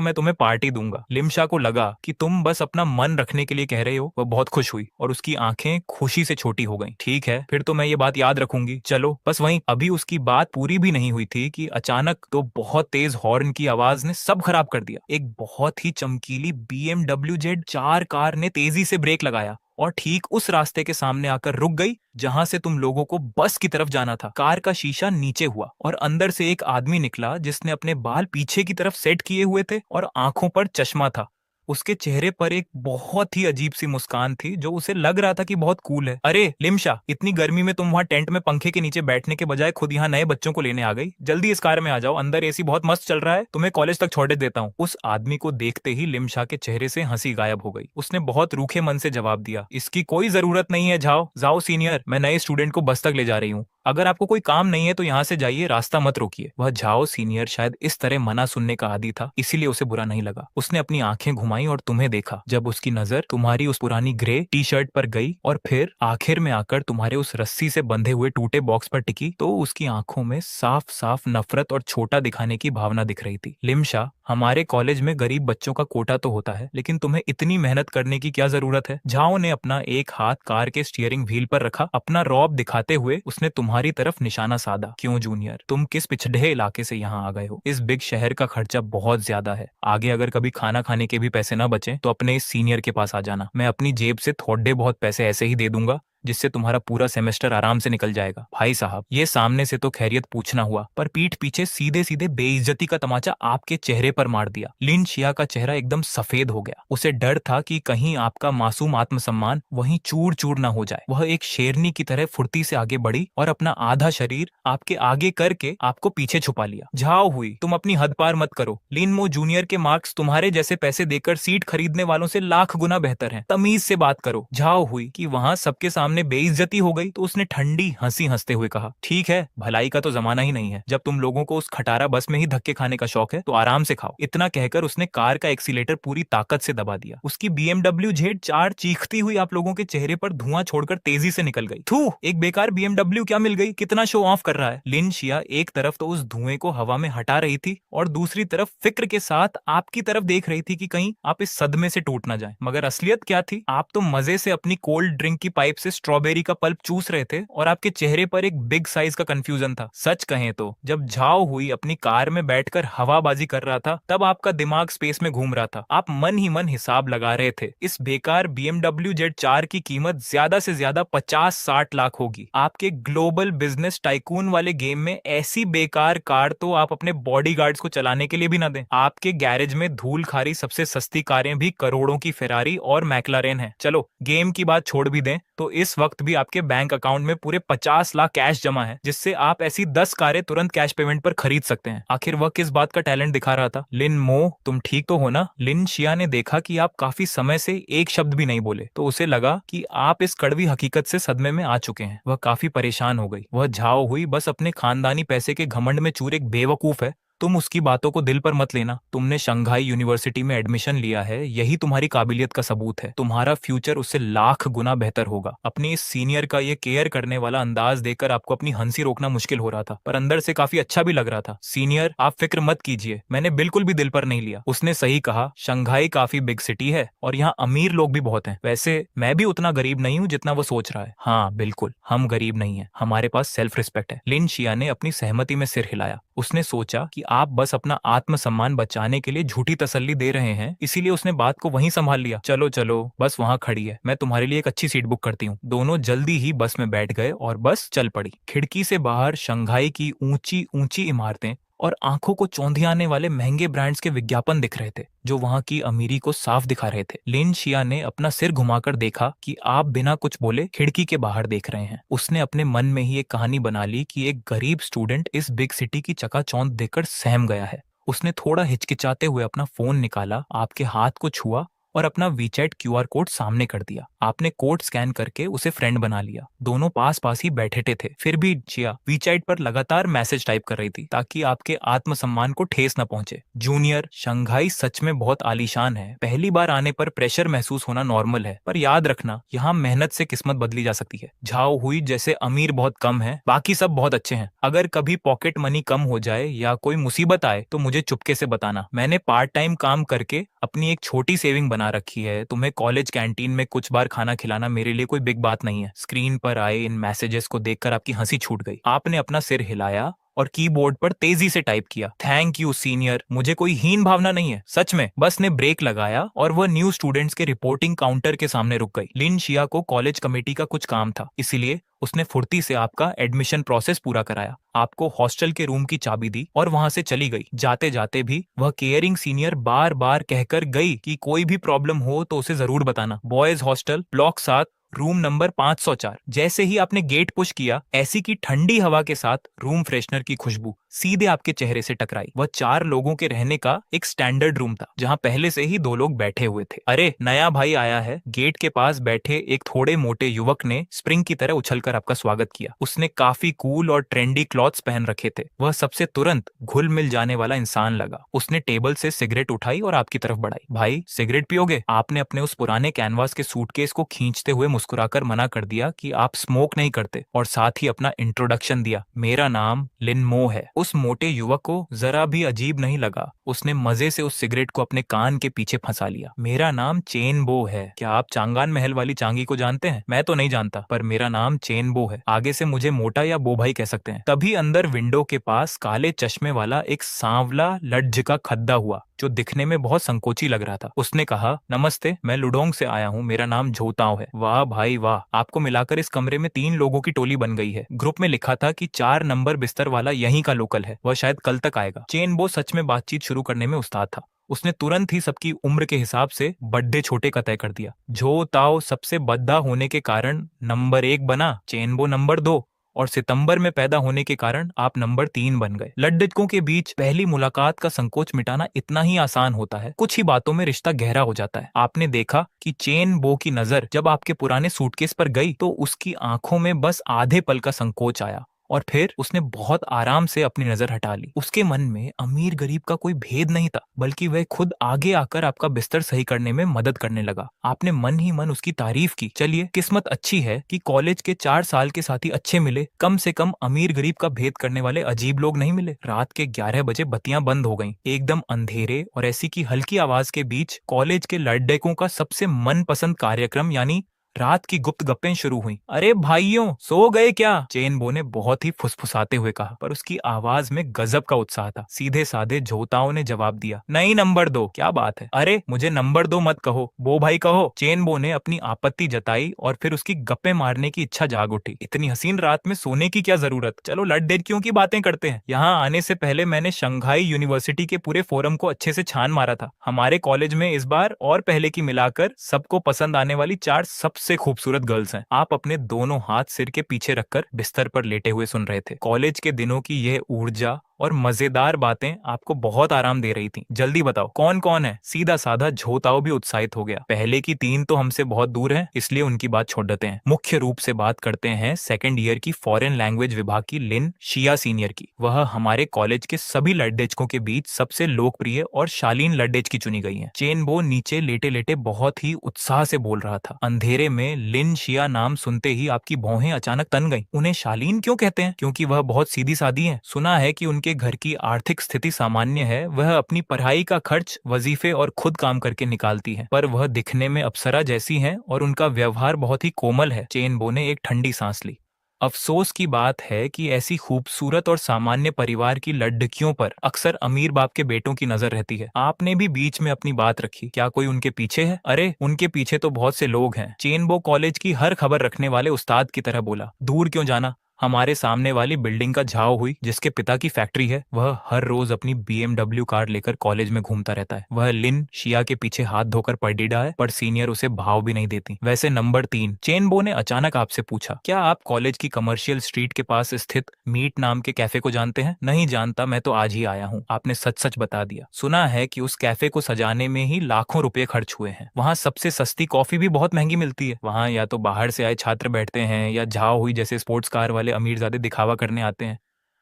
मैं तुम्हें पार्टी दूंगा। लिमशा को लगा कि तुम बस अपना मन रखने के लिए कह रहे हो। वह बहुत खुश हुई और उसकी आंखें खुशी से छोटी हो गईं। ठीक है, फिर तो मैं ये बात याद रखूंगी, चलो। बस वहीं अभी उसकी बात पूरी भी नहीं हुई थी कि अचानक तो बहुत तेज हॉर्न की आवाज ने सब खराब कर दिया। एक बहुत ही चमकीली BMW Z4 कार ने तेजी से ब्रेक लगाया और ठीक उस रास्ते के सामने आकर रुक गई जहां से तुम लोगों को बस की तरफ जाना था। कार का शीशा नीचे हुआ और अंदर से एक आदमी निकला जिसने अपने बाल पीछे की तरफ सेट किए हुए थे और आंखों पर चश्मा था। उसके चेहरे पर एक बहुत ही अजीब सी मुस्कान थी जो उसे लग रहा था कि बहुत कूल है। अरे लिमशा, इतनी गर्मी में तुम वहां टेंट में पंखे के नीचे बैठने के बजाय खुद यहाँ नए बच्चों को लेने आ गई। जल्दी इस कार में आ जाओ, अंदर एसी बहुत मस्त चल रहा है, तुम्हें कॉलेज तक छोड़ देता हूँ। उस आदमी को देखते ही लिमशा के चेहरे से हंसी गायब हो गई। उसने बहुत रूखे मन से जवाब दिया, इसकी कोई जरूरत नहीं है, जाओ जाओ सीनियर, मैं नए स्टूडेंट को बस तक ले जा रही हूँ। अगर आपको कोई काम नहीं है तो यहाँ से जाइए, रास्ता मत रोकिए। वह जाओ सीनियर शायद इस तरह मना सुनने का आदी था, इसीलिए उसे बुरा नहीं लगा। उसने अपनी आंखें घुमाई और तुम्हें देखा। जब उसकी नजर तुम्हारी उस पुरानी ग्रे टी शर्ट पर गई और फिर आखिर में आकर तुम्हारे उस रस्सी से बंधे हुए टूटे बॉक्स पर टिकी, तो उसकी आंखों में साफ साफ नफरत और छोटा दिखाने की भावना दिख रही थी। लिमशा, हमारे कॉलेज में गरीब बच्चों का कोटा तो होता है, लेकिन तुम्हें इतनी मेहनत करने की क्या जरूरत है? झाओ ने अपना एक हाथ कार के स्टीयरिंग व्हील पर रखा। अपना रौब दिखाते हुए उसने तुम्हारी तरफ निशाना साधा। क्यों जूनियर, तुम किस पिछड़े इलाके से यहाँ आ गए हो? इस बिग शहर का खर्चा बहुत ज्यादा है। आगे अगर कभी खाना खाने के भी पैसे न बचे तो अपने इस सीनियर के पास आ जाना। मैं अपनी जेब से थोड़े बहुत पैसे ऐसे ही दे दूंगा जिससे तुम्हारा पूरा सेमेस्टर आराम से निकल जाएगा। भाई साहब, ये सामने से तो खैरियत पूछना हुआ, पर पीठ पीछे सीधे सीधे बेइज्जती का तमाचा आपके चेहरे पर मार दिया। लिन शिया का चेहरा एकदम सफेद हो गया। उसे डर था कि कहीं आपका मासूम आत्मसम्मान वहीं चूर चूर न हो जाए। वह एक शेरनी की तरह फुर्ती से आगे बढ़ी और अपना आधा शरीर आपके आगे करके आपको पीछे छुपा लिया। झाओ हुई, तुम अपनी हद पार मत करो। लिन मो जूनियर के मार्क्स तुम्हारे जैसे पैसे देकर सीट खरीदने वालों से लाख गुना बेहतर हैं। तमीज से बात करो। झाओ हुई कि वहां सबके सामने बेइज्जती हो गई तो उसने ठंडी हंसी हंसते हुए कहा, ठीक है, भलाई का तो जमाना ही नहीं है। जब तुम लोगों को उस खटारा बस में ही धक्के खाने का शौक है तो आराम से खाओ। इतना कहकर उसने कार का एक्सीलेटर पूरी ताकत से दबा दिया। उसकी BMW Z4 चीखती हुई आप लोगों के चेहरे पर धुआं छोड़कर तेजी से निकल गई। थू, एक बेकार BMW क्या मिल गई, कितना शो ऑफ कर रहा है। लिन शिया एक तरफ तो उस धुएं को हवा में हटा रही थी और दूसरी तरफ फिक्र के साथ आपकी तरफ देख रही थी कि कहीं आप इस सदमे से टूट ना जाए। मगर असलियत क्या थी? आप तो मजे से अपनी कोल्ड ड्रिंक की पाइप से स्ट्रॉबेरी का पल्प चूस रहे थे और आपके चेहरे पर एक बिग साइज का कंफ्यूजन था। सच कहें तो जब झाओ हुई अपनी कार में बैठकर हवाबाजी कर रहा था तब आपका दिमाग स्पेस में घूम रहा था। आप मन ही मन हिसाब लगा रहे थे, इस बेकार BMW Z4 की कीमत ज्यादा से ज्यादा 50-60 लाख होगी। आपके ग्लोबल बिजनेस टाइकून वाले गेम में ऐसी बेकार कार तो आप अपने बॉडीगार्ड्स को चलाने के लिए भी ना दें। आपके गैरेज में धूल खारी सबसे सस्ती कारें भी करोड़ों की फेरारी और मैक्लारेन है। चलो गेम की बात छोड़ भी दें तो इस वक्त भी आपके बैंक अकाउंट में पूरे 50 लाख कैश जमा है, जिससे आप ऐसी 10 कारें तुरंत कैश पेमेंट पर खरीद सकते हैं। आखिर वह किस बात का टैलेंट दिखा रहा था? लिन मो, तुम ठीक तो हो ना? लिन शिया ने देखा कि आप काफी समय से एक शब्द भी नहीं बोले, तो उसे लगा कि आप इस कड़वी हकीकत से सदमे में आ चुके हैं। वह काफी परेशान हो गई। वह झाओ हुई बस अपने खानदानी पैसे के घमंड में चूर एक बेवकूफ है। तुम उसकी बातों को दिल पर मत लेना। तुमने शंघाई यूनिवर्सिटी में एडमिशन लिया है, यही तुम्हारी काबिलियत का सबूत है। तुम्हारा फ्यूचर उससे लाख गुना बेहतर होगा। अपनी इस सीनियर का ये केयर करने वाला अंदाज देखकर आपको अपनी हंसी रोकना मुश्किल हो रहा था, पर अंदर से काफी अच्छा भी लग रहा था। सीनियर, आप फिक्र मत कीजिए, मैंने बिल्कुल भी दिल पर नहीं लिया। उसने सही कहा, शंघाई काफी बिग सिटी है और यहाँ अमीर लोग भी बहुत हैं। वैसे मैं भी उतना गरीब नहीं हूँ जितना वो सोच रहा है। हाँ बिल्कुल, हम गरीब नहीं है, हमारे पास सेल्फ रिस्पेक्ट है। लिन शिया ने अपनी सहमति में सिर हिलाया। उसने सोचा कि आप बस अपना आत्मसम्मान बचाने के लिए झूठी तसल्ली दे रहे हैं, इसीलिए उसने बात को वहीं संभाल लिया। चलो चलो, बस वहां खड़ी है, मैं तुम्हारे लिए एक अच्छी सीट बुक करती हूँ। दोनों जल्दी ही बस में बैठ गए और बस चल पड़ी। खिड़की से बाहर शंघाई की ऊंची ऊंची इमारतें और आंखों को चौंधियाने वाले महंगे ब्रांड्स के विज्ञापन दिख रहे थे जो वहां की अमीरी को साफ दिखा रहे थे। लिन शिया ने अपना सिर घुमाकर देखा कि आप बिना कुछ बोले खिड़की के बाहर देख रहे हैं। उसने अपने मन में ही एक कहानी बना ली कि एक गरीब स्टूडेंट इस बिग सिटी की चकाचौंध देखकर सहम गया है। उसने थोड़ा हिचकिचाते हुए अपना फोन निकाला, आपके हाथ को छुआ और अपना वीचैट क्यूआर कोड सामने कर दिया। आपने कोड स्कैन करके उसे फ्रेंड बना लिया। दोनों पास पास ही बैठे थे, फिर भी जिया वीचैट पर लगातार मैसेज टाइप कर रही थी ताकि आपके आत्मसम्मान को ठेस न पहुंचे। जूनियर, शंघाई सच में बहुत आलीशान है। पहली बार आने पर प्रेशर महसूस होना नॉर्मल है, पर याद रखना यहाँ मेहनत से किस्मत बदली जा सकती है। झाओ हुई जैसे अमीर बहुत कम है, बाकी सब बहुत अच्छे हैं। अगर कभी पॉकेट मनी कम हो जाए या कोई मुसीबत आए तो मुझे चुपके से बताना। मैंने पार्ट टाइम काम करके अपनी एक छोटी सेविंग बना रखी है। तुम्हें कॉलेज कैंटीन में कुछ बार खाना खिलाना मेरे लिए कोई बिग बात नहीं है। स्क्रीन पर आए इन मैसेजेस को देखकर आपकी हंसी छूट गई। आपने अपना सिर हिलाया और कीबोर्ड पर तेजी से टाइप किया। Thank you senior. मुझे कोई हीन भावना नहीं है, सच में। बस ने ब्रेक लगाया और वह न्यू स्टूडेंट्स के रिपोर्टिंग काउंटर के सामने रुक गई। लिन शिया को कॉलेज कमेटी का कुछ काम था, इसलिए उसने फुर्ती से आपका एडमिशन प्रोसेस पूरा कराया, आपको हॉस्टल के रूम की चाबी दी और वहां से चली गई। जाते जाते भी वह केयरिंग सीनियर बार बार कहकर गई कि कोई भी प्रॉब्लम हो तो उसे जरूर बताना। Boys hostel, block 7, room number 504। जैसे ही आपने गेट पुश किया, ऐसी की ठंडी हवा के साथ रूम फ्रेशनर की खुशबू सीधे आपके चेहरे से टकराई। वह 4 लोगों के रहने का एक स्टैंडर्ड रूम था, जहां पहले से ही 2 लोग बैठे हुए थे। अरे, नया भाई आया है। गेट के पास बैठे एक थोड़े मोटे युवक ने स्प्रिंग की तरह उछलकर आपका स्वागत किया। उसने काफी कूल और ट्रेंडी क्लॉथ्स पहन रखे थे। वह सबसे तुरंत घुल मिल जाने वाला इंसान लगा। उसने टेबल से सिगरेट उठाई और आपकी तरफ बढ़ाई। भाई, सिगरेट पियोगे? आपने अपने उस पुराने कैनवास के सूटकेस को खींचते हुए मुस्कुराकर मना कर दिया कि आप स्मोक नहीं करते, और साथ ही अपना इंट्रोडक्शन दिया। मेरा नाम लिन मो है। उस मोटे युवक को जरा भी अजीब नहीं लगा। उसने मजे से उस सिगरेट को अपने कान के पीछे फंसा लिया। मेरा नाम चेन बो है। क्या आप चांगान महल वाली चांगी को जानते हैं? मैं तो नहीं जानता, पर मेरा नाम चेन बो है। आगे से मुझे मोटा या बो भाई कह सकते हैं। तभी अंदर विंडो के पास काले चश्मे वाला एक सांवला लड्ज का खद्दा हुआ, जो दिखने में बहुत संकोची लग रहा था। उसने कहा, नमस्ते, मैं लुडोंग से आया हूँ। मेरा नाम झोताओ है। वाह भाई वाह, आपको मिलाकर इस कमरे में 3 लोगों की टोली बन गई है। ग्रुप में लिखा था कि 4 नंबर बिस्तर वाला यहीं का लोकल है। वह शायद कल तक आएगा। चेन बो सच में बातचीत शुरू करने में उस्ताद था। उसने तुरंत ही सबकी उम्र के हिसाब से बड्डे छोटे का तय कर दिया। झो ताओ सबसे बद्दा होने के कारण नंबर 1 बना, चेनबो नंबर 2, और सितंबर में पैदा होने के कारण आप नंबर 3 बन गए। लड्डकों के बीच पहली मुलाकात का संकोच मिटाना इतना ही आसान होता है। कुछ ही बातों में रिश्ता गहरा हो जाता है। आपने देखा कि चेन बो की नजर जब आपके पुराने सूटकेस पर गई तो उसकी आंखों में बस आधे पल का संकोच आया, और फिर उसने बहुत आराम से अपनी नजर हटा ली। उसके मन में अमीर गरीब का कोई भेद नहीं था, बल्कि वह खुद आगे आकर आपका बिस्तर सही करने में मदद करने लगा। आपने मन ही मन उसकी तारीफ की। चलिए, किस्मत अच्छी है कि कॉलेज के 4 साल के साथी अच्छे मिले। कम से कम अमीर गरीब का भेद करने वाले अजीब लोग नहीं मिले। रात के 11 बजे बत्तियां बंद हो गईं। एकदम अंधेरे और ऐसी की हल्की आवाज के बीच कॉलेज के लड़कों का सबसे मनपसंद कार्यक्रम यानी रात की गुप्त गप्पें शुरू हुई। अरे भाइयों, सो गए क्या? चेन बो ने बहुत ही फुसफुसाते हुए कहा, पर उसकी आवाज में गजब का उत्साह था। सीधे साधे झोताओं ने जवाब दिया, नहीं, नंबर 2। क्या बात है? अरे, मुझे नंबर 2 मत कहो, बो भाई कहो। चेन बो ने अपनी आपत्ति जताई और फिर उसकी गप्पे मारने की इच्छा जाग उठी। इतनी हसीन रात में सोने की क्या जरूरत? चलो लड़कियों की बातें करते हैं। यहाँ आने से पहले मैंने शंघाई यूनिवर्सिटी के पूरे फोरम को अच्छे से छान मारा था। हमारे कॉलेज में इस बार और पहले की मिलाकर सबको पसंद आने वाली 4 सबसे खूबसूरत गर्ल्स हैं। आप अपने दोनों हाथ सिर के पीछे रखकर बिस्तर पर लेटे हुए सुन रहे थे। कॉलेज के दिनों की यह ऊर्जा और मजेदार बातें आपको बहुत आराम दे रही थी। जल्दी बताओ, कौन कौन है? सीधा साधा झोताओ भी उत्साहित हो गया। पहले की 3 तो हमसे बहुत दूर हैं, इसलिए उनकी बात छोड़ देते हैं। मुख्य रूप से बात करते हैं सेकंड ईयर की फॉरेन लैंग्वेज विभाग की लिन शिया सीनियर की। वह हमारे कॉलेज के सभी लड़डेचकों के बीच सबसे लोकप्रिय और शालीन लड़डेच की चुनी गई है। चेन बो नीचे लेटे लेटे बहुत ही उत्साह से बोल रहा था। अंधेरे में लिन शिया नाम सुनते ही आपकी भौहें अचानक तन गईं। उन्हें शालीन क्यों कहते हैं? क्योंकि वह बहुत सीधी सादी है। सुना है कि उनके घर की आर्थिक स्थिति सामान्य है। वह अपनी पढ़ाई का खर्च, वजीफे और खुद काम करके निकालती है, पर वह दिखने में अप्सरा जैसी हैं और उनका व्यवहार बहुत ही कोमल है। चेन बो ने एक ठंडी सांस ली। अफसोस की बात है कि ऐसी खूबसूरत और सामान्य परिवार की लड़कियों पर अक्सर अमीर बाप के बेटों की नजर रहती है। आपने भी बीच में अपनी बात रखी, क्या कोई उनके पीछे है? अरे, उनके पीछे तो बहुत से लोग हैं। चेन बो कॉलेज की हर खबर रखने वाले उस्ताद की तरह बोला, दूर क्यों जाना, हमारे सामने वाली बिल्डिंग का झाव हुई जिसके पिता की फैक्ट्री है, वह हर रोज अपनी BMW कार लेकर कॉलेज में घूमता रहता है। वह लिन शिया के पीछे हाथ धोकर पढ़ है, पर सीनियर उसे भाव भी नहीं देती। वैसे नंबर 3, चेनबो ने अचानक आपसे पूछा, क्या आप कॉलेज की कमर्शियल स्ट्रीट के पास स्थित मीट नाम के कैफे को जानते हैं? नहीं जानता, मैं तो आज ही आया हूँ। आपने सच सच बता दिया। सुना है कि उस कैफे को सजाने में ही लाखों रुपए खर्च हुए हैं। वहाँ सबसे सस्ती कॉफी भी बहुत महंगी मिलती है। वहाँ या तो बाहर से आए छात्र बैठते हैं या झाव हुई जैसे स्पोर्ट्स कार वाले अमीरजादे दिखावा करने आते हैं।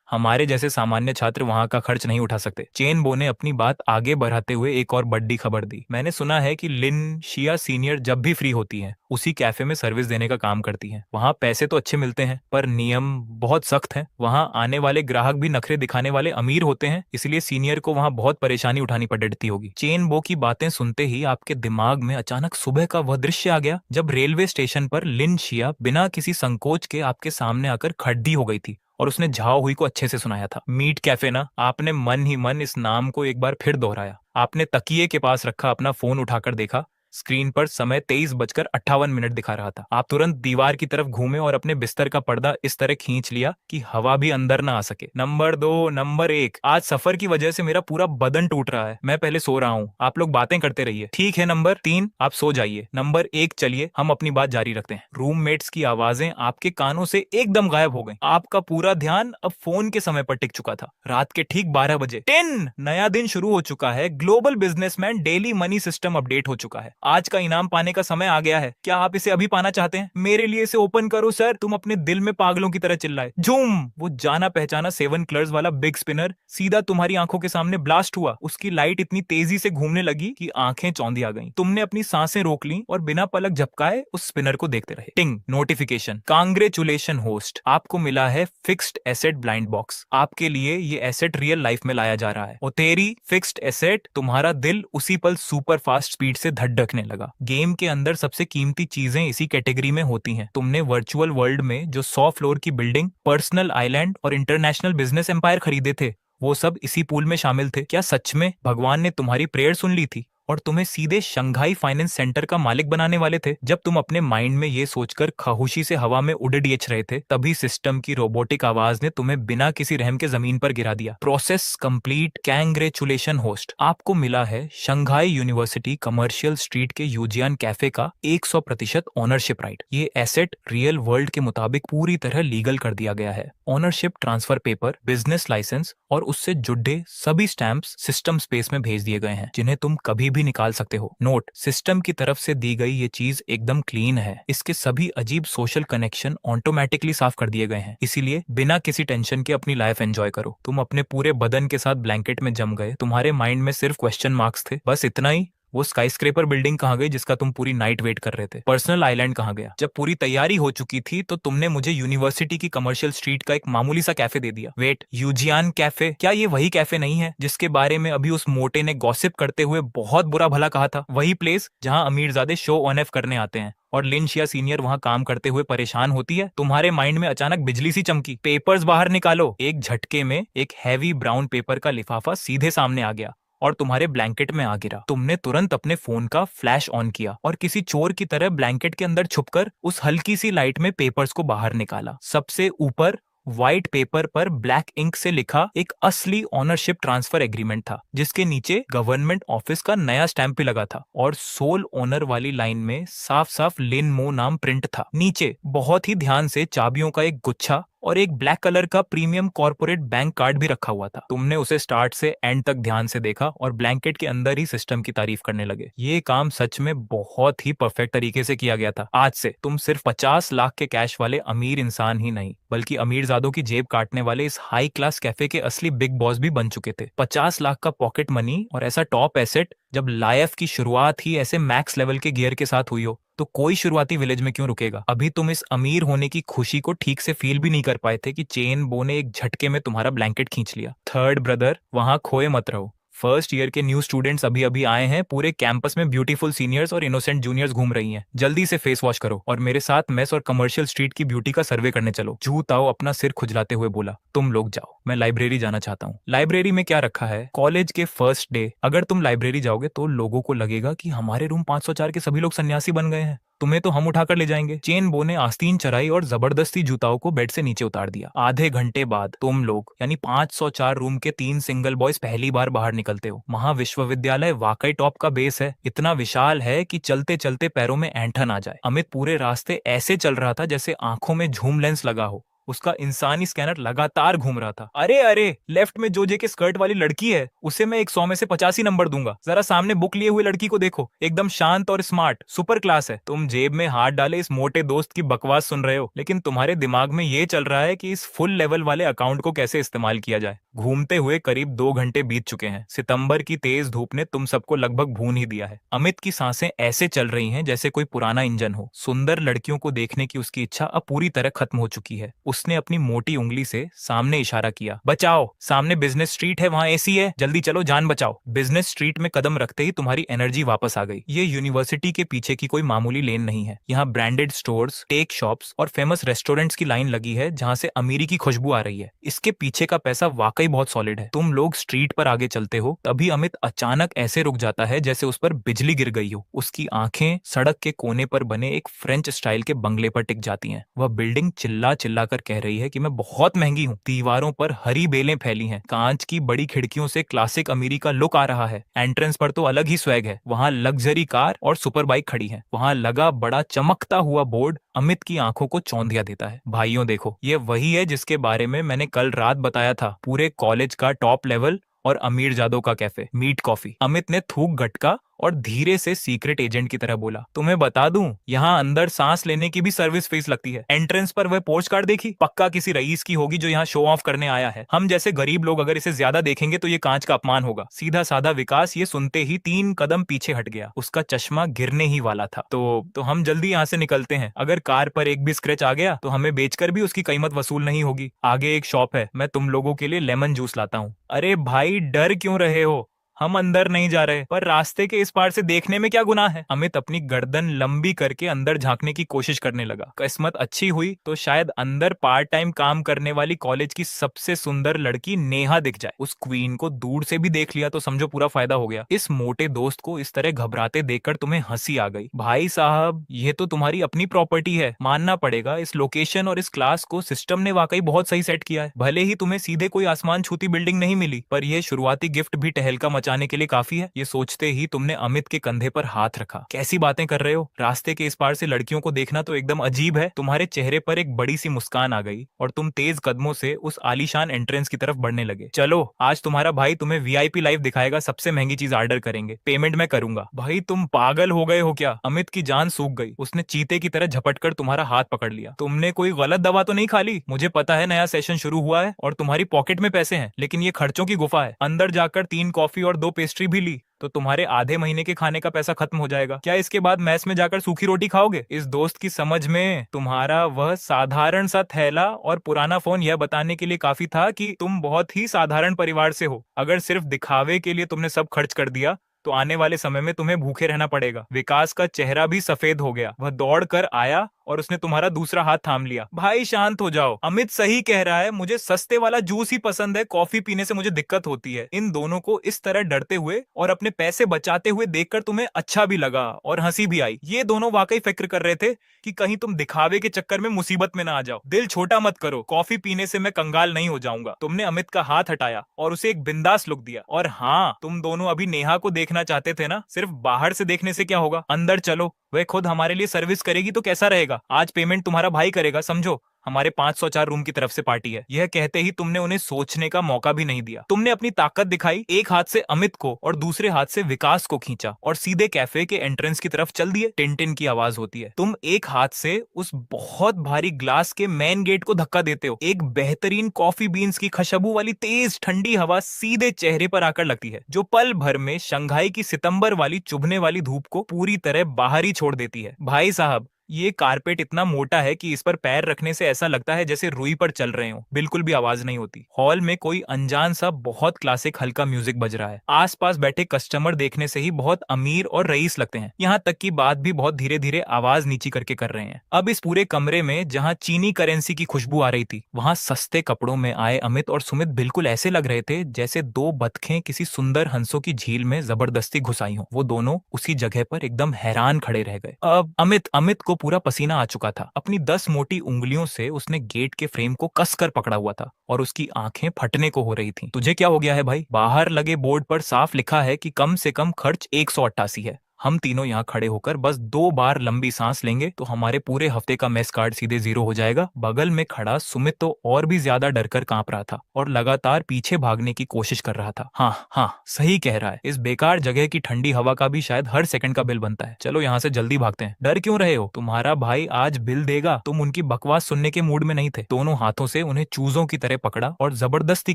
हमारे जैसे सामान्य छात्र वहां का खर्च नहीं उठा सकते। चेनबो ने अपनी बात आगे बढ़ाते हुए एक और बड़ी खबर दी। मैंने सुना है कि लिन शिया सीनियर जब भी फ्री होती हैं, उसी कैफे में सर्विस देने का काम करती हैं। वहां पैसे तो अच्छे मिलते हैं, पर नियम बहुत सख्त हैं। वहां आने वाले ग्राहक भी नखरे दिखाने वाले अमीर होते हैं, इसलिए सीनियर को वहां बहुत परेशानी उठानी पड़ती होगी। चेनबो की बातें सुनते ही आपके दिमाग में अचानक सुबह का वह दृश्य आ गया जब रेलवे स्टेशन पर लिन शिया बिना किसी संकोच के आपके सामने आकर खड़ी हो गई थी और उसने झाओ हुई को अच्छे से सुनाया था। मीट कैफे ना। आपने मन ही मन इस नाम को एक बार फिर दोहराया। आपने तकिए के पास रखा अपना फोन उठाकर देखा। स्क्रीन पर समय 23:58 दिखा रहा था। आप तुरंत दीवार की तरफ घूमे और अपने बिस्तर का पर्दा इस तरह खींच लिया कि हवा भी अंदर ना आ सके। नंबर 2, नंबर 1, आज सफर की वजह से मेरा पूरा बदन टूट रहा है। मैं पहले सो रहा हूँ, आप लोग बातें करते रहिए। ठीक है। नंबर 3, आप सो जाइए। नंबर 1, चलिए हम अपनी बात जारी रखते हैं। रूममेट्स की आवाजें आपके कानों से एकदम गायब हो गई। आपका पूरा ध्यान अब फोन के समय पर टिक चुका था। रात के ठीक 12 बजे। 10, नया दिन शुरू हो चुका है। Global businessman daily money system update हो चुका है। आज का इनाम पाने का समय आ गया है। क्या आप इसे अभी पाना चाहते हैं? मेरे लिए इसे ओपन करो सर। तुम अपने दिल में पागलों की तरह चिल्लाए। झूम। वो जाना पहचाना 7 कलर्स वाला बिग स्पिनर सीधा तुम्हारी आंखों के सामने ब्लास्ट हुआ। उसकी लाइट इतनी तेजी से घूमने लगी कि आंखें चौंधी आ गईं। तुमने अपनी सांसें रोक ली और बिना पलक झपकाए उस स्पिनर को देखते रहे। टिंग, नोटिफिकेशन। कांग्रेचुलेशन होस्ट, आपको मिला है फिक्स्ड एसेट ब्लाइंड बॉक्स। आपके लिए ये एसेट रियल लाइफ में लाया जा रहा है। और तेरी फिक्स्ड एसेट, तुम्हारा दिल उसी पल सुपर फास्ट स्पीड से धड़कने लगा। गेम के अंदर सबसे कीमती चीजें इसी कैटेगरी में होती हैं। तुमने वर्चुअल वर्ल्ड में जो 100 फ्लोर की बिल्डिंग, पर्सनल आइलैंड और इंटरनेशनल बिजनेस एम्पायर खरीदे थे, वो सब इसी पूल में शामिल थे। क्या सच में भगवान ने तुम्हारी प्रेयर सुन ली थी और तुम्हें सीधे शंघाई फाइनेंस सेंटर का मालिक बनाने वाले थे? जब तुम अपने माइंड में ये सोचकर खामोशी से हवा में उड़ेच रहे थे, तभी सिस्टम की रोबोटिक आवाज ने तुम्हें बिना किसी रहम के जमीन पर गिरा दिया। Process complete. कांग्रेचुलेशन होस्ट, आपको मिला है शंघाई यूनिवर्सिटी कमर्शियल स्ट्रीट के यूजियान कैफे का 100% ओनरशिप राइट। ये एसेट रियल वर्ल्ड के मुताबिक पूरी तरह लीगल कर दिया गया है। Ownership transfer paper, business licence और उससे जुड़े सभी स्टैंप्स सिस्टम स्पेस में भेज दिए गए हैं, जिन्हें तुम कभी भी निकाल सकते हो। नोट, सिस्टम की तरफ से दी गई ये चीज एकदम क्लीन है। इसके सभी अजीब सोशल कनेक्शन ऑटोमेटिकली साफ कर दिए गए हैं, इसीलिए बिना किसी टेंशन के अपनी लाइफ एंजॉय करो। तुम अपने पूरे बदन के साथ ब्लैंकेट में जम गए। तुम्हारे माइंड में सिर्फ क्वेश्चन मार्क्स थे, बस इतना ही। वो स्काईस्क्रेपर बिल्डिंग कहाँ गई जिसका तुम पूरी नाइट वेट कर रहे थे? पर्सनल आइलैंड कहाँ गया? जब पूरी तैयारी हो चुकी थी तो तुमने मुझे यूनिवर्सिटी की कमर्शियल स्ट्रीट का एक मामूली सा कैफे दे दिया। वेट, यूजियान कैफे? क्या ये वही कैफे नहीं है जिसके बारे में अभी उस मोटे ने गॉसिप करते हुए बहुत बुरा भला कहा था? वही प्लेस जहाँ अमीरजादे शो ऑन एफ करने आते हैं और लिन शिया सीनियर वहां काम करते हुए परेशान होती है? तुम्हारे माइंड में अचानक बिजली सी चमकी। पेपर्स बाहर निकालो। एक झटके में एक हैवी ब्राउन पेपर का लिफाफा सीधे सामने आ गया और तुम्हारे ब्लैंकेट में आ गिरा। तुमने तुरंत अपने फोन का फ्लैश ऑन किया और किसी चोर की तरह ब्लैंकेट के अंदर छुपकर उस हल्की सी लाइट में पेपर्स को बाहर निकाला। सबसे ऊपर व्हाइट पेपर पर ब्लैक इंक से लिखा एक असली ओनरशिप ट्रांसफर एग्रीमेंट था, जिसके नीचे गवर्नमेंट ऑफिस का नया स्टैंप भी लगा था और सोल ओनर वाली लाइन में साफ साफ लिन मो नाम प्रिंट था। नीचे बहुत ही ध्यान से चाबियों का एक गुच्छा और एक ब्लैक कलर का प्रीमियम कॉर्पोरेट बैंक कार्ड भी रखा हुआ था। तुमने उसे स्टार्ट से एंड तक ध्यान से देखा और ब्लैंकेट के अंदर ही सिस्टम की तारीफ करने लगे। ये काम सच में बहुत ही परफेक्ट तरीके से किया गया था। आज से तुम सिर्फ 50 लाख के कैश वाले अमीर इंसान ही नहीं, बल्कि अमीरजादों की जेब काटने वाले इस हाई क्लास कैफे के असली बिग बॉस भी बन चुके थे। 50 लाख का पॉकेट मनी और ऐसा टॉप एसेट जब लाइफ की शुरुआत ही ऐसे मैक्स लेवल के गियर के साथ हुई हो, तो कोई शुरुआती विलेज में क्यों रुकेगा? अभी तुम इस अमीर होने की खुशी को ठीक से फील भी नहीं कर पाए थे कि चेनबो ने एक झटके में तुम्हारा ब्लैंकेट खींच लिया। थर्ड ब्रदर, वहां खोए मत रहो। फर्स्ट ईयर के न्यू स्टूडेंट्स अभी अभी आए हैं। पूरे कैंपस में ब्यूटीफुल सीनियर्स और इनोसेंट जूनियर्स घूम रही हैं। जल्दी से फेस वॉश करो और मेरे साथ मेस और कमर्शियल स्ट्रीट की ब्यूटी का सर्वे करने चलो। जू ताओ अपना सिर खुजलाते हुए बोला। तुम लोग जाओ, मैं लाइब्रेरी जाना चाहता हूँ। लाइब्रेरी में क्या रखा है? कॉलेज के फर्स्ट डे अगर तुम लाइब्रेरी जाओगे तो लोगों को लगेगा कि हमारे रूम 504 के सभी लोग सन्यासी बन गए हैं तुम्हें तो हम उठाकर ले जाएंगे। चेन बो ने आस्तीन चराई और जबरदस्ती जूताओ को बेड से नीचे उतार दिया। आधे घंटे बाद तुम लोग यानी 504 रूम के 3 सिंगल बॉयज पहली बार बाहर निकलते हो। महाविश्वविद्यालय वाकई टॉप का बेस है, इतना विशाल है कि चलते चलते पैरों में ऐंठन आ जाए। अमित पूरे रास्ते ऐसे चल रहा था जैसे आंखों में झूम लेंस लगा हो। उसका इंसानी स्कैनर लगातार घूम रहा था। अरे अरे, लेफ्ट में जो जे के स्कर्ट वाली लड़की है उसे मैं 100 में से 85 नंबर दूंगा। जरा सामने बुक लिए हुए लड़की को देखो, एकदम शांत और स्मार्ट, सुपर क्लास है। तुम जेब में हाथ डाले इस मोटे दोस्त की बकवास सुन रहे हो, लेकिन तुम्हारे दिमाग में ये चल रहा है कि इस फुल लेवल वाले अकाउंट को कैसे इस्तेमाल किया जाए। घूमते हुए करीब 2 घंटे बीत चुके हैं। सितंबर की तेज धूप ने तुम सबको लगभग भून ही दिया है। अमित की सांसें ऐसे चल रही हैं जैसे कोई पुराना इंजन हो। सुंदर लड़कियों को देखने की उसकी इच्छा अब पूरी तरह खत्म हो चुकी है। उसने अपनी मोटी उंगली से सामने इशारा किया। बचाओ, सामने बिजनेस स्ट्रीट है, वहां एसी है, जल्दी चलो, जान बचाओ। बिजनेस स्ट्रीट में कदम रखते ही तुम्हारी एनर्जी वापस आ गई। ये यूनिवर्सिटी के पीछे की कोई मामूली लेन नहीं है। यहाँ ब्रांडेड स्टोर्स, टेक शॉप्स और फेमस रेस्टोरेंट्स की लाइन लगी है जहाँ से अमीरी की खुशबू आ रही है। इसके पीछे का पैसा वाकई बहुत सॉलिड है। तुम लोग स्ट्रीट पर आगे चलते हो, तभी अमित अचानक ऐसे रुक जाता है जैसे उस पर बिजली गिर गई हो। उसकी आंखें सड़क के कोने पर बने एक फ्रेंच स्टाइल के बंगले पर टिक जाती हैं। वह बिल्डिंग चिल्ला चिल्ला कर कह रही है कि मैं बहुत महंगी हूँ। दीवारों पर हरी बेलें फैली हैं। कांच की बड़ी खिड़कियों से क्लासिक अमीरी का लुक आ रहा है। एंट्रेंस पर तो अलग ही स्वैग है। वहाँ लग्जरी कार और सुपर बाइक खड़ी है। वहाँ लगा बड़ा चमकता हुआ बोर्ड अमित की आंखों को चौंधिया देता है। भाइयों देखो, ये वही है जिसके बारे में मैंने कल रात बताया था। पूरे कॉलेज का टॉप लेवल और अमीर जादों का कैफे, मीट कॉफी। अमित ने थूक गटका और धीरे से सीक्रेट एजेंट की तरह बोला, तुम्हें बता दूं, यहाँ अंदर सांस लेने की भी सर्विस फीस लगती है। एंट्रेंस पर वह पोस्ट कार्ड देखी, पक्का किसी रईस की होगी जो यहाँ शो ऑफ करने आया है। हम जैसे गरीब लोग अगर इसे ज्यादा देखेंगे तो ये कांच का अपमान होगा। सीधा साधा विकास ये सुनते ही 3 कदम पीछे हट गया। उसका चश्मा गिरने ही वाला था। तो हम जल्दी यहाँ से निकलते हैं। अगर कार पर एक भी स्क्रैच आ गया तो हमें बेचकर भी उसकी कीमत वसूल नहीं होगी। आगे एक शॉप है, मैं तुम लोगों के लिए लेमन जूस लाता हूँ। अरे भाई, डर क्यों रहे हो? हम अंदर नहीं जा रहे, पर रास्ते के इस पार से देखने में क्या गुनाह है। अमित अपनी गर्दन लंबी करके अंदर झांकने की कोशिश करने लगा। किस्मत अच्छी हुई तो शायद अंदर पार्ट टाइम काम करने वाली कॉलेज की सबसे सुंदर लड़की नेहा दिख जाए। उस क्वीन को दूर से भी देख लिया तो समझो पूरा फायदा हो गया। इस मोटे दोस्त को इस तरह घबराते देखकर तुम्हें हंसी आ गई। भाई साहब, ये तो तुम्हारी अपनी प्रॉपर्टी है, मानना पड़ेगा। इस लोकेशन और इस क्लास को सिस्टम ने वाकई बहुत सही सेट किया है। भले ही तुम्हें सीधे कोई आसमान छूती बिल्डिंग नहीं मिली, पर यह शुरुआती गिफ्ट भी टहलका मचाने के लिए काफी है। ये सोचते ही तुमने अमित के कंधे पर हाथ रखा। कैसी बातें कर रहे हो? रास्ते के इस पार से लड़कियों को देखना तो एकदम अजीब है। तुम्हारे चेहरे पर एक बड़ी सी मुस्कान आ गई और तुम तेज कदमों से उस आलीशान एंट्रेंस की तरफ बढ़ने लगे। चलो, आज तुम्हारा भाई तुम्हें वीआईपी लाइफ दिखाएगा। सबसे महंगी चीज ऑर्डर करेंगे, पेमेंट मैं करूंगा। भाई तुम पागल हो गए हो क्या? अमित की जान सूख गई। उसने चीते की तरह झपटकर तुम्हारा हाथ पकड़ लिया। तुमने कोई गलत दवा तो नहीं खा ली? मुझे पता है नया सेशन शुरू हुआ है और तुम्हारी पॉकेट में पैसे हैं, लेकिन ये खर्चों की गुफा है। अंदर जाकर 3 कॉफी और 2 पेस्ट्री भी ली तो तुम्हारे आधे महीने के खाने का पैसा खत्म हो जाएगा। क्या इसके बाद मैस में जाकर सूखी रोटी खाओगे? इस दोस्त की समझ में तुम्हारा वह साधारण सा थैला और पुराना फोन यह बताने के लिए काफी था कि तुम बहुत ही साधारण परिवार से हो। अगर सिर्फ दिखावे के लिए तुमने सब खर्च कर दिया तो आने वाले समय में तुम्हें भूखे रहना पड़ेगा। विकास का चेहरा भी सफेद हो गया। वह दौड़ कर आया और उसने तुम्हारा दूसरा हाथ थाम लिया। भाई शांत हो जाओ, अमित सही कह रहा है। मुझे सस्ते वाला जूस ही पसंद है, कॉफी पीने से मुझे दिक्कत होती है। इन दोनों को इस तरह डरते हुए और अपने पैसे बचाते हुए देखकर तुम्हें अच्छा भी लगा और हंसी भी आई। ये दोनों वाकई फिक्र कर रहे थे कि कहीं तुम दिखावे के चक्कर में मुसीबत में ना आ जाओ। दिल छोटा मत करो, कॉफी पीने से मैं कंगाल नहीं हो जाऊंगा। तुमने अमित का हाथ हटाया और उसे एक बिंदास लुक दिया। और हाँ, तुम दोनों अभी नेहा को देखना चाहते थे ना? सिर्फ बाहर से देखने से क्या होगा, अंदर चलो। वह खुद हमारे लिए सर्विस करेगी तो कैसा रहेगा? आज पेमेंट तुम्हारा भाई करेगा, समझो। हमारे 504 रूम की तरफ से पार्टी है। यह कहते ही तुमने उन्हें सोचने का मौका भी नहीं दिया। तुमने अपनी ताकत दिखाई, एक हाथ से अमित को और दूसरे हाथ से विकास को खींचा और सीधे कैफे के एंट्रेंस की तरफ चल दिए। टिन टिन की आवाज होती है। तुम एक हाथ से उस बहुत भारी ग्लास के मेन गेट को धक्का देते हो। एक बेहतरीन कॉफी बीन्स की खुशबू वाली तेज ठंडी हवा सीधे चेहरे पर आकर लगती है, जो पल भर में शंघाई की सितंबर वाली चुभने वाली धूप को पूरी तरह बाहर ही छोड़ देती है। भाई साहब, ये कारपेट इतना मोटा है कि इस पर पैर रखने से ऐसा लगता है जैसे रुई पर चल रहे हो, बिल्कुल भी आवाज नहीं होती। हॉल में कोई अनजान सा बहुत क्लासिक हल्का म्यूजिक बज रहा है। आसपास बैठे कस्टमर देखने से ही बहुत अमीर और रईस लगते हैं, यहाँ तक कि बात भी बहुत धीरे धीरे आवाज नीची करके कर रहे हैं। अब इस पूरे कमरे में जहाँ चीनी करेंसी की खुशबू आ रही थी, वहाँ सस्ते कपड़ों में आए अमित और सुमित बिल्कुल ऐसे लग रहे थे जैसे दो बतखें किसी सुंदर हंसों की झील में जबरदस्ती घुसाई हो। वो दोनों उसी जगह पर एकदम हैरान खड़े रह गए। अब अमित को पूरा पसीना आ चुका था। अपनी 10 मोटी उंगलियों से उसने गेट के फ्रेम को कसकर पकड़ा हुआ था और उसकी आंखें फटने को हो रही थी। तुझे क्या हो गया है भाई? बाहर लगे बोर्ड पर साफ लिखा है कि कम से कम खर्च 188 है। हम तीनों यहाँ खड़े होकर बस 2 बार लंबी सांस लेंगे तो हमारे पूरे हफ्ते का मेस कार्ड सीधे 0 हो जाएगा। बगल में खड़ा सुमित तो और भी ज्यादा डरकर कांप रहा था और लगातार पीछे भागने की कोशिश कर रहा था। हाँ, सही कह रहा है। इस बेकार जगह की ठंडी हवा का भी शायद हर सेकंड का बिल बनता है। चलो यहाँ से जल्दी भागते हैं। डर क्यों रहे हो? तुम्हारा भाई आज बिल देगा। तुम उनकी बकवास सुनने के मूड में नहीं थे। दोनों हाथों से उन्हें चूजों की तरह पकड़ा और जबरदस्ती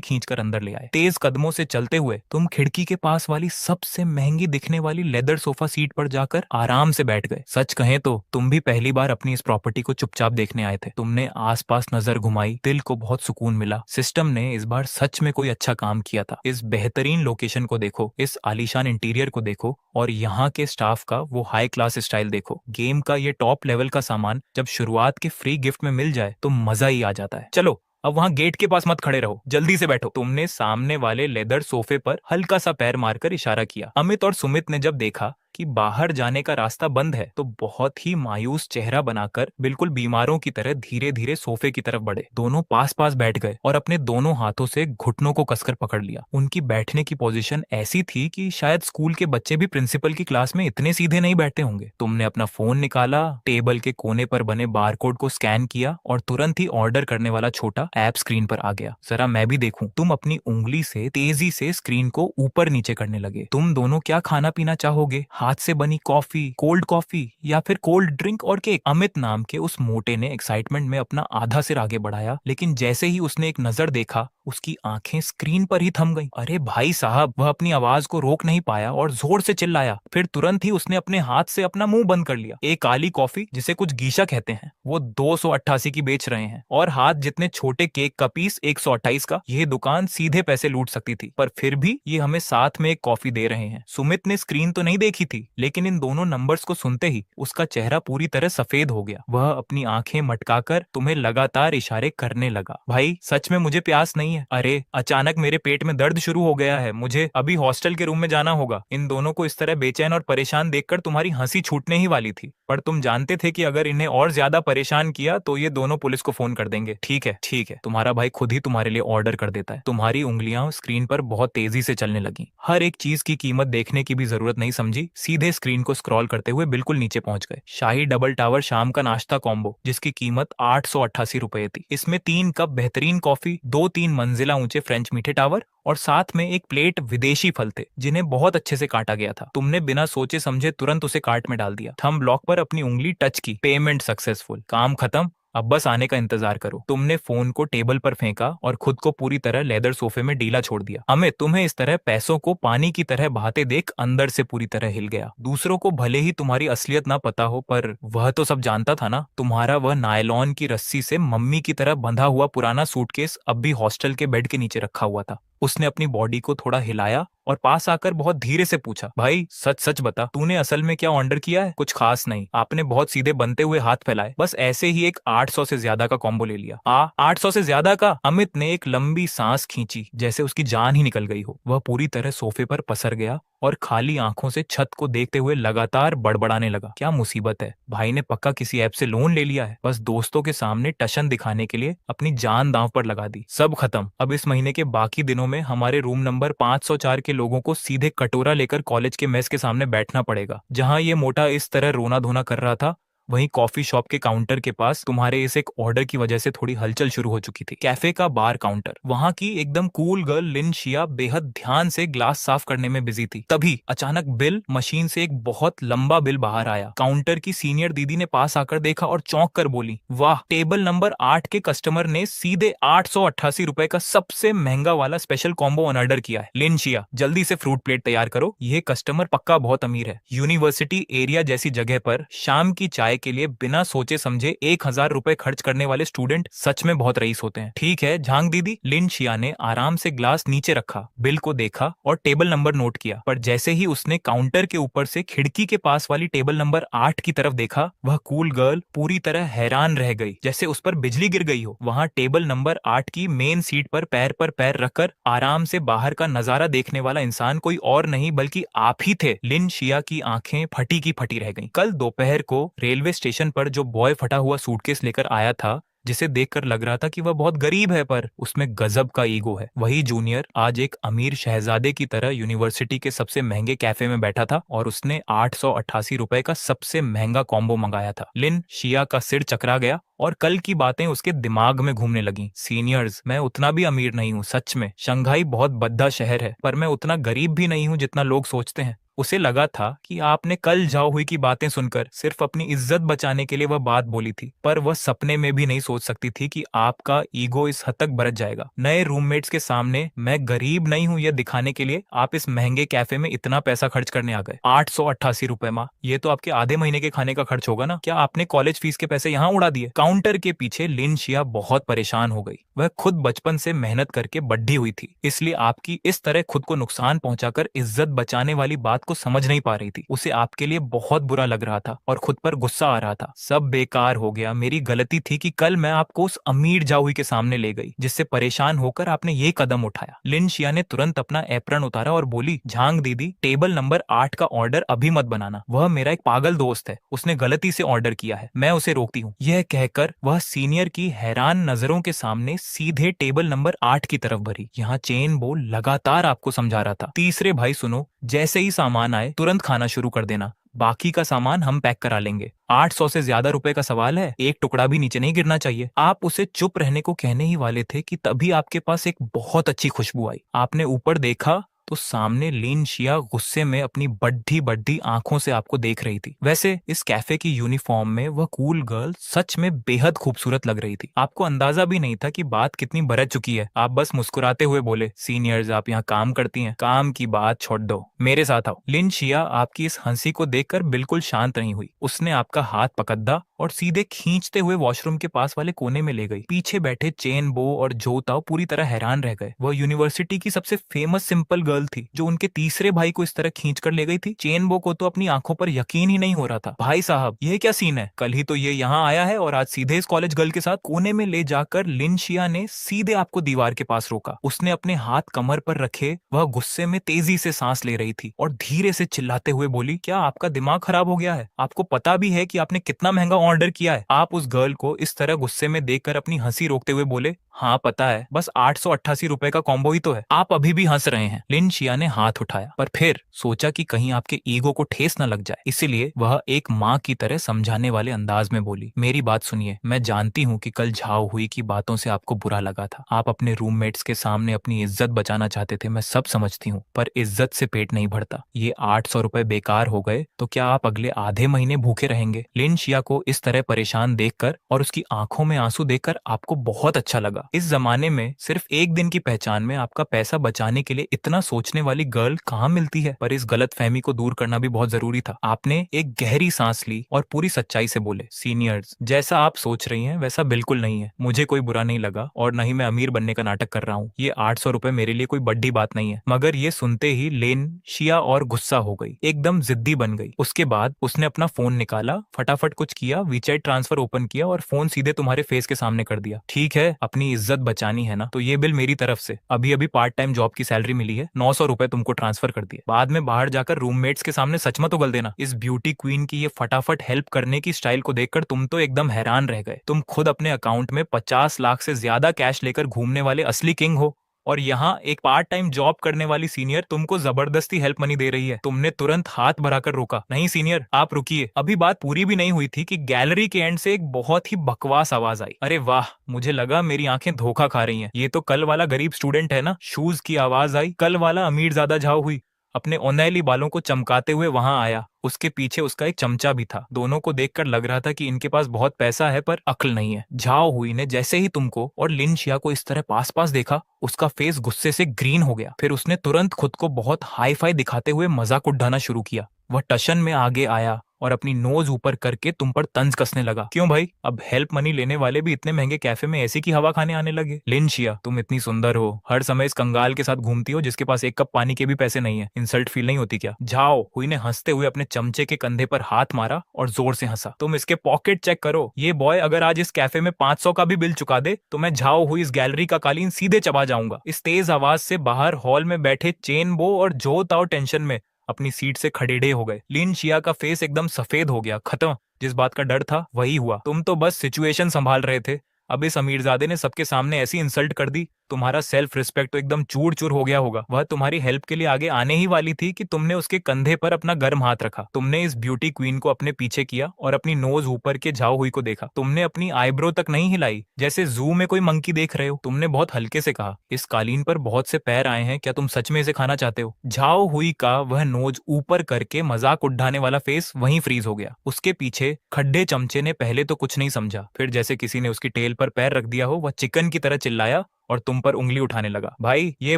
खींचकर अंदर ले आए। तेज कदमों से चलते हुए तुम खिड़की के पास वाली सबसे महंगी दिखने वाली लेदर सोफा सीट पर जाकर आराम से बैठ गए। सच कहें तो तुम भी पहली बार अपनी इस प्रॉपर्टी को चुपचाप देखने आए थे। तुमने आसपास नजर घुमाई, दिल को बहुत सुकून मिला। सिस्टम ने इस बार सच में कोई अच्छा काम किया था। इस बेहतरीन लोकेशन को देखो, इस आलीशान इंटीरियर को देखो और यहाँ के स्टाफ का वो हाई क्लास स्टाइल देखो। गेम का ये टॉप लेवल का सामान जब शुरुआत के फ्री गिफ्ट में मिल जाए तो मजा ही आ जाता है। चलो अब वहां गेट के पास मत खड़े रहो, जल्दी से बैठो। तुमने सामने वाले लेदर सोफे पर हल्का सा पैर मारकर इशारा किया। अमित और सुमित ने जब देखा कि बाहर जाने का रास्ता बंद है तो बहुत ही मायूस चेहरा बनाकर बिल्कुल बीमारों की तरह धीरे धीरे सोफे की तरफ बढ़े। दोनों पास पास बैठ गए और अपने दोनों हाथों से घुटनों को कसकर पकड़ लिया। उनकी बैठने की पोजीशन ऐसी थी कि शायद स्कूल के बच्चे भी प्रिंसिपल की क्लास में इतने सीधे नहीं बैठते होंगे। तुमने अपना फोन निकाला, टेबल के कोने पर बने बारकोड को स्कैन किया और तुरंत ही ऑर्डर करने वाला छोटा ऐप स्क्रीन पर आ गया। जरा मैं भी देखूं। तुम अपनी उंगली से तेजी से स्क्रीन को ऊपर नीचे करने लगे। तुम दोनों क्या खाना पीना चाहोगे? हाथ से बनी कॉफी, कोल्ड कॉफी या फिर कोल्ड ड्रिंक और केक? अमित नाम के उस मोटे ने एक्साइटमेंट में अपना आधा सिर आगे बढ़ाया, लेकिन जैसे ही उसने एक नजर देखा उसकी आंखें स्क्रीन पर ही थम गईं। अरे भाई साहब! वह अपनी आवाज को रोक नहीं पाया और जोर से चिल्लाया। फिर तुरंत ही उसने अपने हाथ से अपना मुंह बंद कर लिया। एक काली कॉफी, जिसे कुछ गीशा कहते हैं, वो 288 की बेच रहे हैं और हाथ जितने छोटे केक का पीस 128 का। यह दुकान सीधे पैसे लूट सकती थी, पर फिर भी ये हमें साथ में एक कॉफी दे रहे हैं। सुमित ने स्क्रीन तो नहीं देखी थी, लेकिन इन दोनों नंबर्स को सुनते ही उसका चेहरा पूरी तरह सफेद हो गया। वह अपनी आंखें मटकाकर तुम्हें लगातार इशारे करने लगा। भाई सच में मुझे प्यास नहीं है। अरे अचानक मेरे पेट में दर्द शुरू हो गया है, मुझे अभी हॉस्टल के रूम में जाना होगा। इन दोनों को इस तरह बेचैन और परेशान देखकर तुम्हारी हंसी छूटने ही वाली थी, पर तुम जानते थे कि अगर इन्हें और ज्यादा परेशान किया तो ये दोनों पुलिस को फोन कर देंगे। ठीक है, तुम्हारा भाई खुद ही तुम्हारे लिए ऑर्डर कर देता है। तुम्हारी उंगलियां स्क्रीन पर बहुत तेजी से चलने लगी। हर एक चीज की कीमत देखने की भी जरूरत नहीं समझी, सीधे स्क्रीन को स्क्रॉल करते हुए बिल्कुल नीचे पहुंच गए। शाही डबल टावर शाम का नाश्ता कॉम्बो, जिसकी कीमत 888 रुपए थी। इसमें 3 कप बेहतरीन कॉफी, 2-3 मंजिला ऊंचे फ्रेंच मीठे टावर और साथ में एक प्लेट विदेशी फल थे, जिन्हें बहुत अच्छे से काटा गया था। तुमने बिना सोचे समझे तुरंत उसे कार्ट में डाल दिया। थंब लॉक पर अपनी उंगली टच की। Payment successful. काम खत्म, अब बस आने का इंतजार करो। तुमने फोन को टेबल पर फेंका और खुद को पूरी तरह लेदर सोफे में ढीला छोड़ दिया। अमित तुम्हें इस तरह पैसों को पानी की तरह बहाते देख अंदर से पूरी तरह हिल गया। दूसरों को भले ही तुम्हारी असलियत ना पता हो, पर वह तो सब जानता था ना। तुम्हारा वह नायलॉन की रस्सी से मम्मी की तरह बंधा हुआ पुराना सूटकेस अब भी हॉस्टल के बेड के नीचे रखा हुआ था। उसने अपनी बॉडी को थोड़ा हिलाया और पास आकर बहुत धीरे से पूछा, भाई सच सच बता, तूने असल में क्या ऑर्डर किया है? कुछ खास नहीं। आपने बहुत सीधे बनते हुए हाथ फैलाए। बस ऐसे ही एक 800 से ज्यादा का कॉम्बो ले लिया। 800 से ज्यादा का? अमित ने एक लंबी सांस खींची, जैसे उसकी जान ही निकल गई हो। वह पूरी तरह सोफे पर पसर गया और खाली आंखों से छत को देखते हुए लगातार बड़बड़ाने लगा। क्या मुसीबत है? भाई ने पक्का किसी ऐप से लोन ले लिया है। बस दोस्तों के सामने टशन दिखाने के लिए अपनी जान दांव पर लगा दी। सब खत्म। अब इस महीने के बाकी दिनों में हमारे रूम नंबर 504 के लोगों को सीधे कटोरा लेकर कॉलेज के मेस के सामने बैठना पड़ेगा। जहां ये मोटा इस तरह रोना धोना कर रहा था, वहीं कॉफी शॉप के काउंटर के पास तुम्हारे इस एक ऑर्डर की वजह से थोड़ी हलचल शुरू हो चुकी थी। कैफे का बार काउंटर, वहां की एकदम कूल गर्ल लिन शिया बेहद ध्यान से ग्लास साफ करने में बिजी थी। तभी अचानक बिल मशीन से एक बहुत लंबा बिल बाहर आया। काउंटर की सीनियर दीदी ने पास आकर देखा और चौंक कर बोली, वाह, टेबल नंबर 8 के कस्टमर ने सीधे 888 रुपए का सबसे महंगा वाला स्पेशल कॉम्बो ऑर्डर किया है। लिन शिया, जल्दी से फ्रूट प्लेट तैयार करो। यह कस्टमर पक्का बहुत अमीर है। यूनिवर्सिटी एरिया जैसी जगह पर शाम की चाय चाय के लिए बिना सोचे समझे 1,000 रुपए खर्च करने वाले स्टूडेंट सच में बहुत रईस होते हैं। ठीक है झांग दीदी। लिन शिया ने आराम से ग्लास नीचे रखा, बिल को देखा और टेबल नंबर नोट किया। पर जैसे ही उसने काउंटर के ऊपर से खिड़की के पास वाली टेबल नंबर 8 की तरफ देखा, वह कूल गर्ल पूरी तरह हैरान रह गई, जैसे उस पर बिजली गिर गई हो। वहां टेबल नंबर 8 की मेन सीट पर पैर रखकर आराम से बाहर का नजारा देखने वाला इंसान कोई और नहीं बल्कि आप ही थे। लिन शिया की आंखें फटी की फटी रह गईं। कल दोपहर को रेलवे स्टेशन पर जो बॉय फटा हुआ सूटकेस लेकर आया था, जिसे देखकर लग रहा था कि वह बहुत गरीब है पर उसमें गजब का ईगो है, वही जूनियर आज एक अमीर शहजादे की तरह यूनिवर्सिटी के सबसे महंगे कैफे में बैठा था और उसने 888 रुपए का सबसे महंगा कॉम्बो मंगाया था। लिन शिया का सिर चकरा गया और कल की बातें उसके दिमाग में घूमने लगी। सीनियर्स, मैं उतना भी अमीर नहीं हूँ, सच में शंघाई बहुत भद्दा शहर है, पर मैं उतना गरीब भी नहीं हूँ जितना लोग सोचते हैं। उसे लगा था कि आपने कल जाओ हुई की बातें सुनकर सिर्फ अपनी इज्जत बचाने के लिए वह बात बोली थी, पर वह सपने में भी नहीं सोच सकती थी कि आपका ईगो इस हद तक बरत जाएगा। नए रूममेट्स के सामने मैं गरीब नहीं हूं यह दिखाने के लिए आप इस महंगे कैफे में इतना पैसा खर्च करने आ गए। 888 रुपए माँ, ये तो आपके आधे महीने के खाने का खर्च होगा ना। क्या आपने कॉलेज फीस के पैसे यहाँ उड़ा दिए? काउंटर के पीछे लिन शिया बहुत परेशान हो गई। वह खुद बचपन से मेहनत करके बढ़ी हुई थी, इसलिए आपकी इस तरह खुद को नुकसान पहुंचाकर इज्जत बचाने वाली बात को समझ नहीं पा रही थी। उसे आपके लिए बहुत बुरा लग रहा था और खुद पर गुस्सा आ रहा था। सब बेकार हो गया, मेरी गलती थी कि कल मैं आपको उस अमीर जाहुई के सामने ले गई जिससे परेशान होकर आपने ये कदम उठाया। लिन शिया ने तुरंत अपना एप्रन उतारा और बोली, झांग दीदी, टेबल नंबर 8 का ऑर्डर अभी मत बनाना। वह मेरा एक पागल दोस्त है, उसने गलती से ऑर्डर किया है, मैं उसे रोकती हूँ। यह कहकर वह सीनियर की हैरान नजरों के सामने सीधे टेबल नंबर 8 की तरफ भरी। यहाँ चेन बो लगातार आपको समझा रहा था, तीसरे भाई सुनो, जैसे ही सामान आए तुरंत खाना शुरू कर देना, बाकी का सामान हम पैक करा लेंगे। 800 से ज्यादा रुपए का सवाल है, एक टुकड़ा भी नीचे नहीं गिरना चाहिए। आप उसे चुप रहने को कहने ही वाले थे कि तभी आपके पास एक बहुत अच्छी खुशबू आई। आपने ऊपर देखा तो सामने लिन शिया गुस्से में अपनी बड्ढी बड्ढी आंखों से आपको देख रही थी। वैसे इस कैफे की यूनिफॉर्म में वह कूल गर्ल सच में बेहद खूबसूरत लग रही थी। आपको अंदाजा भी नहीं था कि बात कितनी बरत चुकी है। आप बस मुस्कुराते हुए बोले, सीनियर्स आप यहाँ काम करती हैं, काम की बात छोड़ दो, मेरे साथ आओ। लिन शिया आपकी इस हंसी को देखकर बिल्कुल शांत नहीं हुई। उसने आपका हाथ पकड़ा और सीधे खींचते हुए वॉशरूम के पास वाले कोने में ले गई। पीछे बैठे चेन बो और जो ताओ पूरी तरह हैरान रह गए। वह यूनिवर्सिटी की सबसे फेमस सिंपल गर्ल थी जो उनके तीसरे भाई को इस तरह खींच कर ले गई थी। चेन बो को तो अपनी आंखों पर यकीन ही नहीं हो रहा था। भाई साहब, ये क्या सीन है? कल ही तो ये यहाँ आया है और आज सीधे इस कॉलेज गर्ल के साथ। कोने में ले जाकर लिन शिया ने सीधे आपको दीवार के पास रोका। उसने अपने हाथ कमर पर रखे, वह गुस्से में तेजी से सांस ले रही थी और धीरे से चिल्लाते हुए बोली, क्या आपका दिमाग खराब हो गया है? आपको पता भी है कि आपने कितना महंगा ऑर्डर किया है? आप उस गर्ल को इस तरह गुस्से में देखकर अपनी हंसी रोकते हुए बोले, हाँ पता है, बस 888 रुपए का कॉम्बो ही तो है, आप अभी भी हंस रहे हैं। लिन शिया ने हाथ उठाया, पर फिर सोचा कि कहीं आपके ईगो को ठेस न लग जाए, इसीलिए वह एक माँ की तरह समझाने वाले अंदाज में बोली, मेरी बात सुनिए, मैं जानती हूँ कि कल झाओ हुई की बातों से आपको बुरा लगा था। आप अपने रूममेट्स के सामने अपनी इज्जत बचाना चाहते थे, मैं सब समझती हूँ, पर इज्जत से पेट नहीं भरता। ये 800 रुपए बेकार हो गए तो क्या आप अगले आधे महीने भूखे रहेंगे? लिन शिया को इस तरह परेशान देखकर और उसकी आंखों में आंसू देखकर आपको बहुत अच्छा लगा। इस जमाने में सिर्फ एक दिन की पहचान में आपका पैसा बचाने के लिए इतना सोचने वाली गर्ल कहाँ मिलती है? पर इस गलतफहमी को दूर करना भी बहुत जरूरी था। आपने एक गहरी सांस ली और पूरी सच्चाई से बोले, सीनियर्स, जैसा आप सोच रही हैं वैसा बिल्कुल नहीं है। मुझे कोई बुरा नहीं लगा और न ही मैं अमीर बनने का नाटक कर रहा हूँ। ये 800 रुपए मेरे लिए कोई बड़ी बात नहीं है। मगर ये सुनते ही लिन शिया और गुस्सा हो गई, एकदम जिद्दी बन गई। उसके बाद उसने अपना फोन निकाला, फटाफट कुछ किया, वीचैट ट्रांसफर ओपन किया और फोन सीधे तुम्हारे फेस के सामने कर दिया। ठीक है, अपनी इज्जत बचानी है ना, तो ये बिल मेरी तरफ से, अभी अभी पार्ट टाइम जॉब की सैलरी मिली है, 900 रुपए तुमको ट्रांसफर कर दिए। बाद में बाहर जाकर रूममेट्स के सामने सच मत उगल देना। इस ब्यूटी क्वीन की ये फटाफट हेल्प करने की स्टाइल को देखकर तुम तो एकदम हैरान रह गए। तुम खुद अपने अकाउंट में 50 लाख से ज्यादा कैश लेकर घूमने वाले असली किंग हो और यहाँ एक पार्ट टाइम जॉब करने वाली सीनियर तुमको जबरदस्ती हेल्प मनी दे रही है। तुमने तुरंत हाथ भराकर रोका, नहीं सीनियर आप रुकिए। अभी बात पूरी भी नहीं हुई थी कि गैलरी के एंड से एक बहुत ही बकवास आवाज आई। अरे वाह, मुझे लगा मेरी आंखें धोखा खा रही हैं। ये तो कल वाला गरीब स्टूडेंट है ना। शूज की आवाज आई। कल वाला अमीर ज्यादा झाव हुई अपने ओनैली बालों को चमकाते हुए वहां आया। उसके पीछे उसका एक चमचा भी था। दोनों को देखकर लग रहा था कि इनके पास बहुत पैसा है पर अक्ल नहीं है। झाओ हुई ने जैसे ही तुमको और लिन शिया को इस तरह पास पास देखा, उसका फेस गुस्से से ग्रीन हो गया। फिर उसने तुरंत खुद को बहुत हाई फाई दिखाते हुए मजाक उड़ाना शुरू किया। वह टशन में आगे आया और अपनी नोज ऊपर करके तुम पर तंज कसने लगा। क्यों भाई, अब हेल्प मनी लेने वाले भी इतने महंगे कैफे में एसी की हवा खाने आने लगे? लिन शिया, तुम इतनी सुंदर हो, हर समय इस कंगाल के साथ घूमती हो जिसके पास एक कप पानी के भी पैसे नहीं है, इंसल्ट फील नहीं होती क्या? झाओ हुई ने हंसते हुए अपने चमचे के कंधे पर हाथ मारा और जोर से हंसा। तुम इसके पॉकेट चेक करो, ये बॉय अगर आज इस कैफे में 500 का भी बिल चुका दे तो मैं झाओ हुई इस गैलरी का कालीन सीधे चबा जाऊंगा। इस तेज आवाज से बाहर हॉल में बैठे चेन बो और जो ताओ टेंशन में अपनी सीट से खड़ेड़े हो गए। लिन शिया का फेस एकदम सफेद हो गया। खत्म, जिस बात का डर था वही हुआ। तुम तो बस सिचुएशन संभाल रहे थे, अब इस अमीरजादे ने सबके सामने ऐसी इंसल्ट कर दी, तुम्हारा सेल्फ रिस्पेक्ट तो एकदम चूर चूर हो गया होगा। वह तुम्हारी हेल्प के लिए आगे आने ही वाली थी कि तुमने उसके कंधे पर अपना गर्म हाथ रखा। तुमने इस ब्यूटी क्वीन को अपने पीछे किया और अपनी नोज ऊपर के झाओ हुई को देखा। तुमने अपनी आईब्रो तक नहीं हिलाई, जैसे जू में कोई मंकी देख रहे हो। तुमने बहुत हल्के से कहा, इस कालीन पर बहुत से पैर आए हैं, क्या तुम सच में इसे खाना चाहते हो? झाओ हुई का वह नोज ऊपर करके मजाक उड़ाने वाला फेस वहीं फ्रीज हो गया। उसके पीछे खड्डे चमचे ने पहले तो कुछ नहीं समझा, फिर जैसे किसी ने उसकी टेल पर पैर रख दिया हो, वह चिकन की तरह चिल्लाया और तुम पर उंगली उठाने लगा। भाई, ये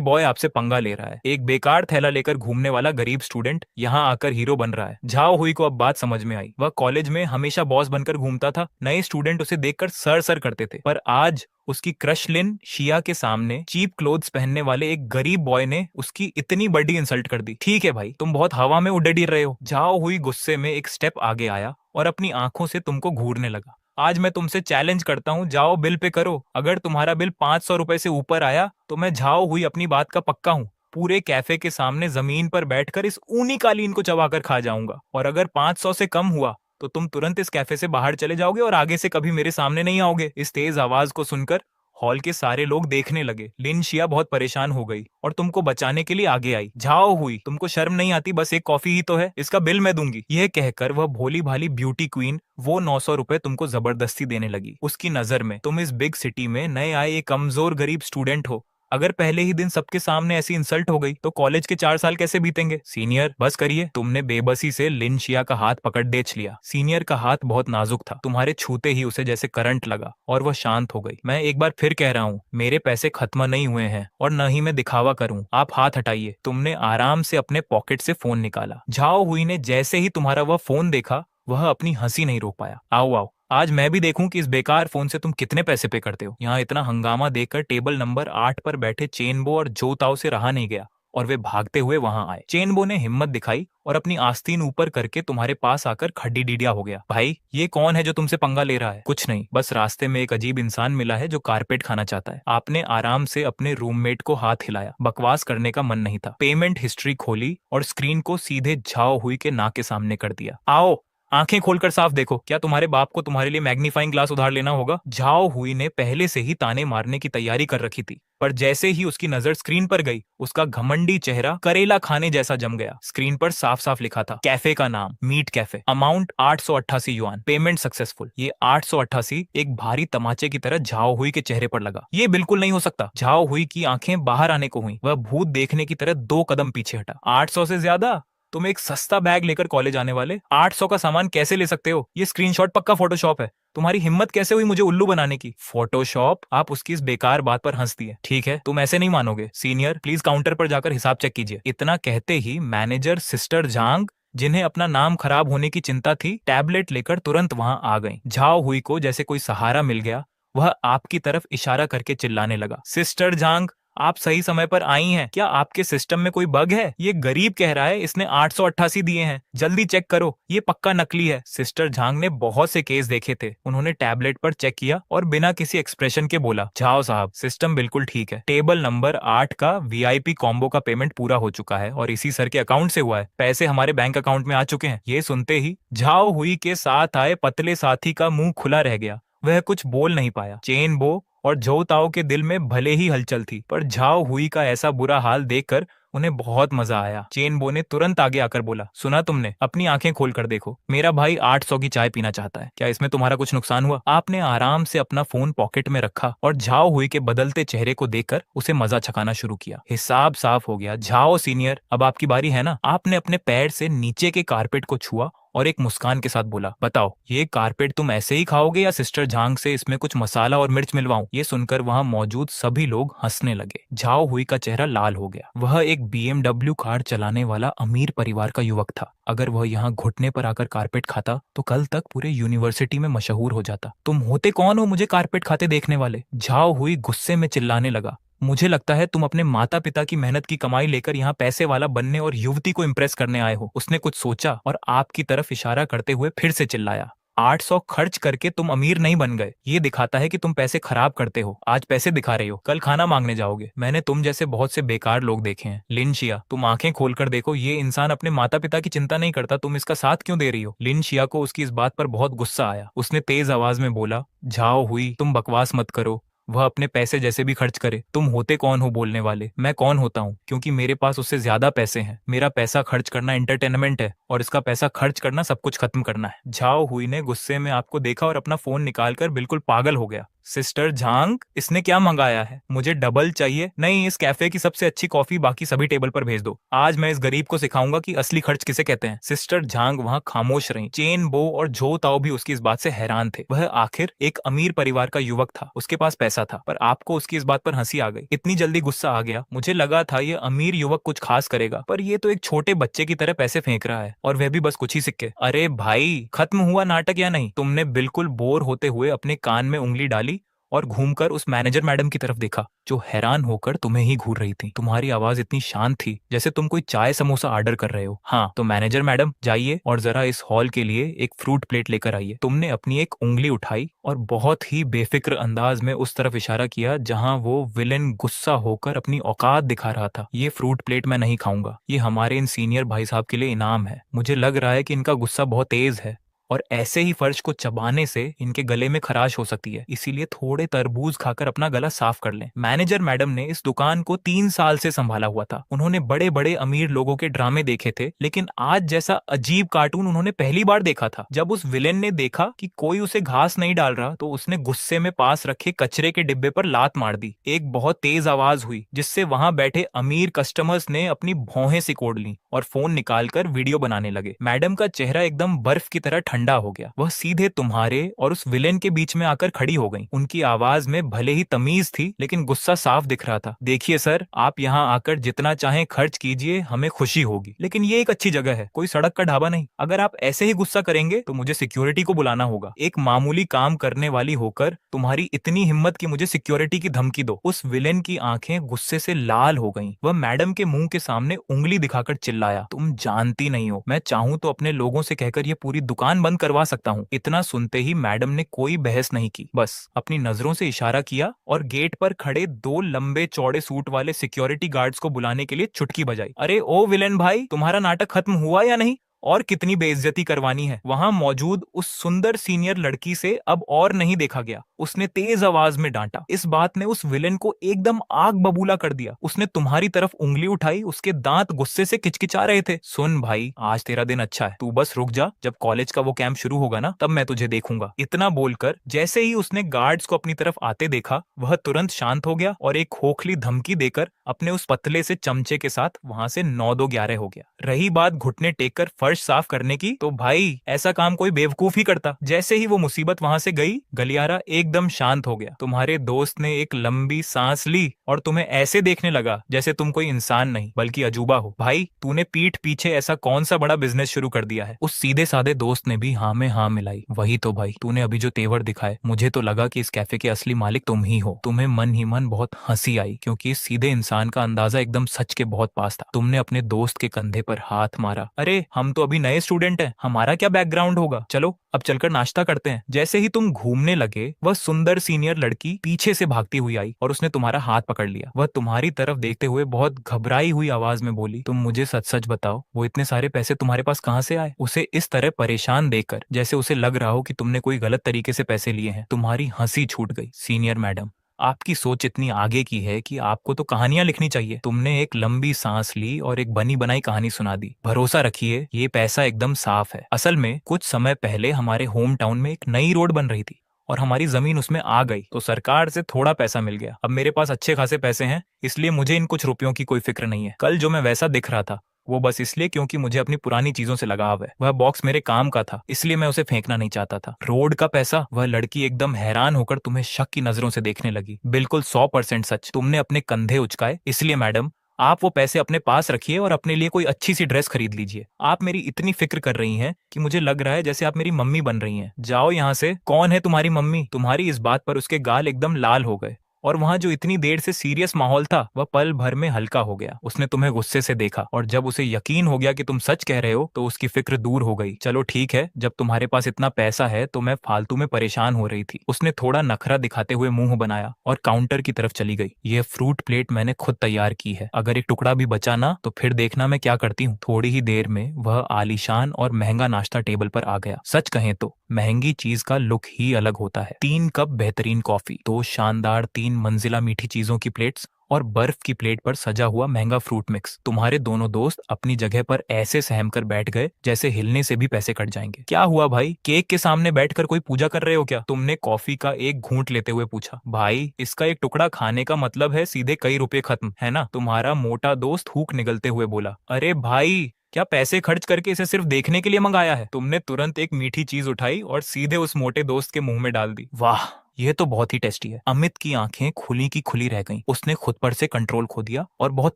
बॉय आपसे पंगा ले रहा है। एक बेकार थैला लेकर घूमने वाला गरीब स्टूडेंट यहाँ आकर हीरो बन रहा है। झाओ हुई को अब बात समझ में आई। वह कॉलेज में हमेशा बॉस बनकर घूमता था, नए स्टूडेंट उसे देखकर सर सर करते थे, पर आज उसकी क्रश लिन शिया के सामने चीप क्लोथ्स पहनने वाले एक गरीब बॉय ने उसकी इतनी बड़ी इंसल्ट कर दी। ठीक है भाई, तुम बहुत हवा में उड़े रहे हो। झाओ हुई गुस्से में एक स्टेप आगे आया और अपनी आंखों से तुमको घूरने लगा। आज मैं तुमसे चैलेंज करता हूँ, जाओ बिल पे करो। अगर तुम्हारा बिल 500 रुपए से ऊपर आया तो मैं झाओ हुई अपनी बात का पक्का हूँ, पूरे कैफे के सामने जमीन पर बैठकर इस ऊनी कालीन को चबाकर खा जाऊंगा। और अगर 500 से कम हुआ तो तुम तुरंत इस कैफे से बाहर चले जाओगे और आगे से कभी मेरे सामने नहीं आओगे। इस तेज आवाज को सुनकर हॉल के सारे लोग देखने लगे। लिन शिया बहुत परेशान हो गई और तुमको बचाने के लिए आगे आई। झाओ हुई, तुमको शर्म नहीं आती? बस एक कॉफी ही तो है, इसका बिल मैं दूंगी। यह कहकर वह भोली भाली ब्यूटी क्वीन वो 900 रुपए तुमको जबरदस्ती देने लगी। उसकी नजर में तुम इस बिग सिटी में नए आए एक कमजोर गरीब स्टूडेंट हो। अगर पहले ही दिन सबके सामने ऐसी इंसल्ट हो गई तो कॉलेज के 4 साल कैसे बीतेंगे? सीनियर बस करिए। तुमने बेबसी से लिन शिया का हाथ पकड़ देच लिया। सीनियर का हाथ बहुत नाजुक था, तुम्हारे छूते ही उसे जैसे करंट लगा और वह शांत हो गई। मैं एक बार फिर कह रहा हूँ, मेरे पैसे खत्म नहीं हुए हैं और न ही मैं दिखावा करूँ। आप हाथ हटाइए। तुमने आराम से अपने पॉकेट से फोन निकाला। झाओ हुई ने जैसे ही तुम्हारा वह फोन देखा, वह अपनी हंसी नहीं रोक पाया। आओ आओ, आज मैं भी देखूं कि इस बेकार फोन से तुम कितने पैसे पे करते हो। यहाँ इतना हंगामा देखकर टेबल नंबर 8 पर बैठे चेनबो और जो ताओ से रहा नहीं गया और वे भागते हुए वहां आए। चेनबो ने हिम्मत दिखाई और अपनी आस्तीन ऊपर करके तुम्हारे पास आकर खड्डी डीडिया हो गया। भाई, ये कौन है जो तुमसे पंगा ले रहा है? कुछ नहीं, बस रास्ते में एक अजीब इंसान मिला है जो कारपेट खाना चाहता है। आपने आराम से अपने रूममेट को हाथ हिलाया। बकवास करने का मन नहीं था। पेमेंट हिस्ट्री खोली और स्क्रीन को सीधे झाओ हुई के नाक के सामने कर दिया। आओ, आंखें खोलकर साफ देखो। क्या तुम्हारे बाप को तुम्हारे लिए मैग्नीफाइंग ग्लास उधार लेना होगा? झाओ हुई ने पहले से ही ताने मारने की तैयारी कर रखी थी, पर जैसे ही उसकी नजर स्क्रीन पर गई, उसका घमंडी चेहरा करेला खाने जैसा जम गया। स्क्रीन पर साफ साफ लिखा था, कैफे का नाम meet cafe, amount 888 yuan, payment successful. ये 888 एक भारी तमाचे की तरह झाओ हुई के चेहरे पर लगा। ये बिल्कुल नहीं हो सकता। झाओ हुई की आंखें बाहर आने को हुई। वह भूत देखने की तरह 2 कदम पीछे हटा। 800 से ज्यादा? तुम एक सस्ता बैग लेकर कॉलेज आने वाले 800 का सामान कैसे ले सकते हो? ये स्क्रीनशॉट पक्का फोटोशॉप है। तुम्हारी हिम्मत कैसे हुई मुझे उल्लू बनाने की? फोटोशॉप? आप उसकी इस बेकार बात पर हंस दिए। ठीक है, तुम ऐसे नहीं मानोगे। सीनियर, प्लीज काउंटर पर जाकर हिसाब चेक कीजिए। इतना कहते ही मैनेजर सिस्टर झांग, जिन्हें अपना नाम खराब होने की चिंता थी, टैबलेट लेकर तुरंत वहां आ गई। झाओ हुई को जैसे कोई सहारा मिल गया। वह आपकी तरफ इशारा करके चिल्लाने लगा, सिस्टर झांग, आप सही समय पर आई हैं। क्या आपके सिस्टम में कोई बग है? ये गरीब कह रहा है इसने 888 दिए हैं, जल्दी चेक करो, ये पक्का नकली है। सिस्टर झांग ने बहुत से केस देखे थे। उन्होंने टैबलेट पर चेक किया और बिना किसी एक्सप्रेशन के बोला, झाओ साहब, सिस्टम बिल्कुल ठीक है। टेबल नंबर 8 का वीआईपी कॉम्बो का पेमेंट पूरा हो चुका है और इसी सर के अकाउंट से हुआ है। पैसे हमारे बैंक अकाउंट में आ चुके हैं। ये सुनते ही झाओ हुई के साथ आए पतले साथी का मुंह खुला रह गया। वह कुछ बोल नहीं पाया। चेन बो और झो ताओ के दिल में भले ही हलचल थी, पर झाओ हुई का ऐसा बुरा हाल देखकर उन्हें बहुत मजा आया। चेन बो ने तुरंत आगे आकर बोला, सुना तुमने? अपनी आंखें खोलकर देखो, मेरा भाई 800 की चाय पीना चाहता है। क्या इसमें तुम्हारा कुछ नुकसान हुआ? आपने आराम से अपना फोन पॉकेट में रखा और झाओ हुई के बदलते चेहरे को देखकर उसे मजा छकाना शुरू किया। हिसाब साफ हो गया। झाओ सीनियर, अब आपकी बारी है ना? आपने अपने पैर से नीचे के कारपेट को छुआ और एक मुस्कान के साथ बोला, बताओ ये कारपेट तुम ऐसे ही खाओगे या सिस्टर झांग से इसमें कुछ मसाला और मिर्च मिलवाऊं? ये सुनकर वहां मौजूद सभी लोग हंसने लगे। झाओ हुई का चेहरा लाल हो गया। वह एक BMW कार चलाने वाला अमीर परिवार का युवक था। अगर वह यहाँ घुटने पर आकर कारपेट खाता तो कल तक पूरे यूनिवर्सिटी में मशहूर हो जाता। तुम होते कौन हो मुझे कारपेट खाते देखने वाले? झाओ हुई गुस्से में चिल्लाने लगा, मुझे लगता है तुम अपने माता पिता की मेहनत की कमाई लेकर यहाँ पैसे वाला बनने और युवती को इम्प्रेस करने आए हो। उसने कुछ सोचा और आपकी तरफ इशारा करते हुए फिर से चिल्लाया, 800 खर्च करके तुम अमीर नहीं बन गए। ये दिखाता है कि तुम पैसे खराब करते हो। आज पैसे दिखा रहे हो, कल खाना मांगने जाओगे। मैंने तुम जैसे बहुत से बेकार लोग देखे हैं। लिन शिया, तुम आंखें खोलकर देखो, ये इंसान अपने माता पिता की चिंता नहीं करता, तुम इसका साथ क्यों दे रही हो? लिन शिया को उसकी इस बात पर बहुत गुस्सा आया। उसने तेज आवाज में बोला, झाओ हुई, तुम बकवास मत करो। वह अपने पैसे जैसे भी खर्च करे। तुम होते कौन हो बोलने वाले? मैं कौन होता हूँ? क्योंकि मेरे पास उससे ज्यादा पैसे हैं। मेरा पैसा खर्च करना एंटरटेनमेंट है और इसका पैसा खर्च करना सब कुछ खत्म करना है। झाओ हुई ने गुस्से में आपको देखा और अपना फोन निकालकर बिल्कुल पागल हो गया। सिस्टर झांग, इसने क्या मंगाया है? मुझे डबल चाहिए। नहीं, इस कैफे की सबसे अच्छी कॉफी बाकी सभी टेबल पर भेज दो। आज मैं इस गरीब को सिखाऊंगा कि असली खर्च किसे कहते हैं। सिस्टर झांग वहां खामोश रही। चेन बो और झो ताओ भी उसकी इस बात से हैरान थे। वह आखिर एक अमीर परिवार का युवक था, उसके पास पैसा था, पर आपको उसकी इस बात पर हंसी आ गई। इतनी जल्दी गुस्सा आ गया? मुझे लगा था ये अमीर युवक कुछ खास करेगा, पर ये तो एक छोटे बच्चे की तरह पैसे फेंक रहा है, और वह भी बस कुछ ही सिक्के। अरे भाई, खत्म हुआ नाटक या नहीं? तुमने बिल्कुल बोर होते हुए अपने कान में उंगली डाली और घूमकर उस मैनेजर मैडम की तरफ देखा, जो हैरान होकर तुम्हें ही घूर रही थी। तुम्हारी आवाज इतनी शांत थी जैसे तुम कोई चाय समोसा ऑर्डर कर रहे हो। हाँ तो मैनेजर मैडम, जाइए और जरा इस हॉल के लिए एक फ्रूट प्लेट लेकर आइए। तुमने अपनी एक उंगली उठाई और बहुत ही बेफिक्र अंदाज में उस तरफ इशारा किया जहां वो विलेन गुस्सा होकर अपनी औकात दिखा रहा था। ये फ्रूट प्लेट मैं नहीं खाऊंगा, ये हमारे इन सीनियर भाई साहब के लिए इनाम है। मुझे लग रहा है कि इनका गुस्सा बहुत तेज है और ऐसे ही फर्श को चबाने से इनके गले में खराश हो सकती है, इसीलिए थोड़े तरबूज खाकर अपना गला साफ कर लें। मैनेजर मैडम ने इस दुकान को 3 साल से संभाला हुआ था। उन्होंने बड़े बड़े अमीर लोगों के ड्रामे देखे थे, लेकिन आज जैसा अजीब कार्टून उन्होंने पहली बार देखा था। जब उस विलेन ने देखा कि कोई उसे घास नहीं डाल रहा, तो उसने गुस्से में पास रखे कचरे के डिब्बे पर लात मार दी। एक बहुत तेज आवाज हुई, जिससे वहां बैठे अमीर कस्टमर्स ने अपनी भौहें सिकोड़ ली और फोन निकालकर वीडियो बनाने लगे। मैडम का चेहरा एकदम बर्फ की तरह ठंडा हो गया। वह सीधे तुम्हारे और उस विलेन के बीच में आकर खड़ी हो गई। उनकी आवाज में भले ही तमीज थी, लेकिन गुस्सा साफ दिख रहा था। देखिए सर, आप यहाँ आकर जितना चाहें खर्च कीजिए, हमें खुशी होगी, लेकिन ये एक अच्छी जगह है, कोई सड़क का ढाबा नहीं। अगर आप ऐसे ही गुस्सा करेंगे तो मुझे सिक्योरिटी को बुलाना होगा। एक मामूली काम करने वाली होकर तुम्हारी इतनी हिम्मत कि मुझे सिक्योरिटी की धमकी दो। उस विलेन की आंखें गुस्से से लाल हो गईं। वह मैडम के मुंह के सामने उंगली दिखाकर चिल्लाया, तुम जानती नहीं हो, मैं चाहूं तो अपने लोगों से कहकर ये पूरी दुकान बंद करवा सकता हूँ। इतना सुनते ही मैडम ने कोई बहस नहीं की, बस अपनी नजरों से इशारा किया और गेट पर खड़े 2 लंबे चौड़े सूट वाले सिक्योरिटी गार्ड्स को बुलाने के लिए चुटकी बजाई। अरे ओ विलेन भाई, तुम्हारा नाटक खत्म हुआ या नहीं? और कितनी बेइज्जती करवानी है? वहां मौजूद उस सुंदर सीनियर लड़की से अब और नहीं देखा गया। उसने तेज आवाज में डांटा। इस बात ने उस विलेन को एकदम आग बबूला कर दिया। उसने तुम्हारी तरफ उंगली उठाई, उसके दांत गुस्से से किचकिचा रहे थे। सुन भाई, आज तेरा दिन अच्छा है, तू बस रुक जा, जब कॉलेज का वो कैंप शुरू होगा ना, तब मैं तुझे देखूंगा। इतना बोलकर जैसे ही उसने गार्ड्स को अपनी तरफ आते देखा, वह तुरंत शांत हो गया और एक खोखली धमकी देकर अपने उस पतले से चमचे के साथ वहां से 9-2-11 हो गया। रही बात घुटने टेककर फर्श साफ करने की, तो भाई ऐसा काम कोई बेवकूफ ही करता। जैसे ही वो मुसीबत वहां से गई, गलियारा एकदम शांत हो गया। तुम्हारे दोस्त ने एक लंबी सांस ली और तुम्हें ऐसे देखने लगा जैसे तुम कोई इंसान नहीं बल्कि अजूबा हो। भाई, तूने पीठ पीछे ऐसा कौन सा बड़ा बिजनेस शुरू कर दिया है? उस सीधे साधे दोस्त ने भी हाँ में हाँ मिलाई। वही तो भाई, तूने अभी जो तेवर दिखाए, मुझे तो लगा कि इस कैफे के असली मालिक तुम ही हो। तुम्हें मन ही मन बहुत हंसी आई, क्योंकि इस सीधे इंसान का अंदाजा एकदम सच के बहुत पास था। तुमने अपने दोस्त के कंधे पर हाथ मारा। अरे हम तो अभी नए स्टूडेंट हैं, हमारा क्या बैकग्राउंड होगा, चलो अब चलकर नाश्ता करते हैं। जैसे ही तुम घूमने लगे, वह सुंदर सीनियर लड़की पीछे से भागती हुई आई और उसने तुम्हारा हाथ पकड़ लिया। वह तुम्हारी तरफ देखते हुए बहुत घबराई हुई आवाज में बोली, तुम मुझे सच सच बताओ, वो इतने सारे पैसे तुम्हारे पास कहाँ से आए? उसे इस तरह परेशान देखकर जैसे उसे लग रहा हो कि तुमने कोई गलत तरीके से पैसे लिए हैं, तुम्हारी हंसी छूट गई। सीनियर मैडम, आपकी सोच इतनी आगे की है कि आपको तो कहानियां लिखनी चाहिए। तुमने एक लंबी सांस ली और एक बनी बनाई कहानी सुना दी। भरोसा रखिए, ये पैसा एकदम साफ है। असल में कुछ समय पहले हमारे होम टाउन में एक नई रोड बन रही थी और हमारी जमीन उसमें आ गई, तो सरकार से थोड़ा पैसा मिल गया। अब मेरे पास अच्छे खासे पैसे हैं, इसलिए मुझे इन कुछ रुपयों की कोई फिक्र नहीं है। कल जो मैं वैसा दिख रहा था, वो बस इसलिए क्योंकि मुझे अपनी पुरानी चीजों से लगाव है। वह बॉक्स मेरे काम का था, इसलिए मैं उसे फेंकना नहीं चाहता था। रोड का पैसा? वह लड़की एकदम हैरान होकर तुम्हें शक की नजरों से देखने लगी। बिल्कुल 100% सच। तुमने अपने कंधे उचकाए, इसलिए मैडम आप वो पैसे अपने पास रखिए और अपने लिए कोई अच्छी सी ड्रेस खरीद लीजिए। आप मेरी इतनी फिक्र कर रही हैं कि मुझे लग रहा है जैसे आप मेरी मम्मी बन रही हैं। जाओ यहाँ से। कौन है तुम्हारी मम्मी? तुम्हारी इस बात पर उसके गाल एकदम लाल हो गए और वहां जो इतनी देर से सीरियस माहौल था वह पल भर में हल्का हो गया। उसने तुम्हें गुस्से से देखा और जब उसे यकीन हो गया कि तुम सच कह रहे हो तो उसकी फिक्र दूर हो गई। चलो ठीक है, जब तुम्हारे पास इतना पैसा है तो मैं फालतू में परेशान हो रही थी। उसने थोड़ा नखरा दिखाते हुए मुंह बनाया और काउंटर की तरफ चली गई। यह फ्रूट प्लेट मैंने खुद तैयार की है, अगर एक टुकड़ा भी बचा ना तो फिर देखना मैं क्या करती हूँ। थोड़ी ही देर में वह आलीशान और महंगा नाश्ता टेबल पर आ गया। सच कहें तो महंगी चीज का लुक ही अलग होता है। 3 कप बेहतरीन कॉफी, 2 शानदार 3 मंजिला मीठी चीजों की प्लेट्स और बर्फ की प्लेट पर सजा हुआ महंगा फ्रूट मिक्स। तुम्हारे दोनों दोस्त अपनी जगह पर ऐसे सहम कर बैठ गए जैसे हिलने से भी पैसे कट जाएंगे। क्या हुआ भाई? केक के सामने बैठकर कोई पूजा कर रहे हो क्या? तुमने कॉफी का एक घूंट लेते हुए पूछा। भाई इसका एक टुकड़ा खाने का मतलब है सीधे कई रुपए खत्म, है ना? तुम्हारा मोटा दोस्त थूक निगलते हुए बोला। अरे भाई, क्या पैसे खर्च करके इसे सिर्फ देखने के लिए मंगाया है? तुमने तुरंत एक मीठी चीज उठाई और सीधे उस मोटे दोस्त के मुंह में डाल दी। वाह, यह तो बहुत ही टेस्टी है। अमित की आंखें खुली की खुली रह गईं। उसने खुद पर से कंट्रोल खो दिया और बहुत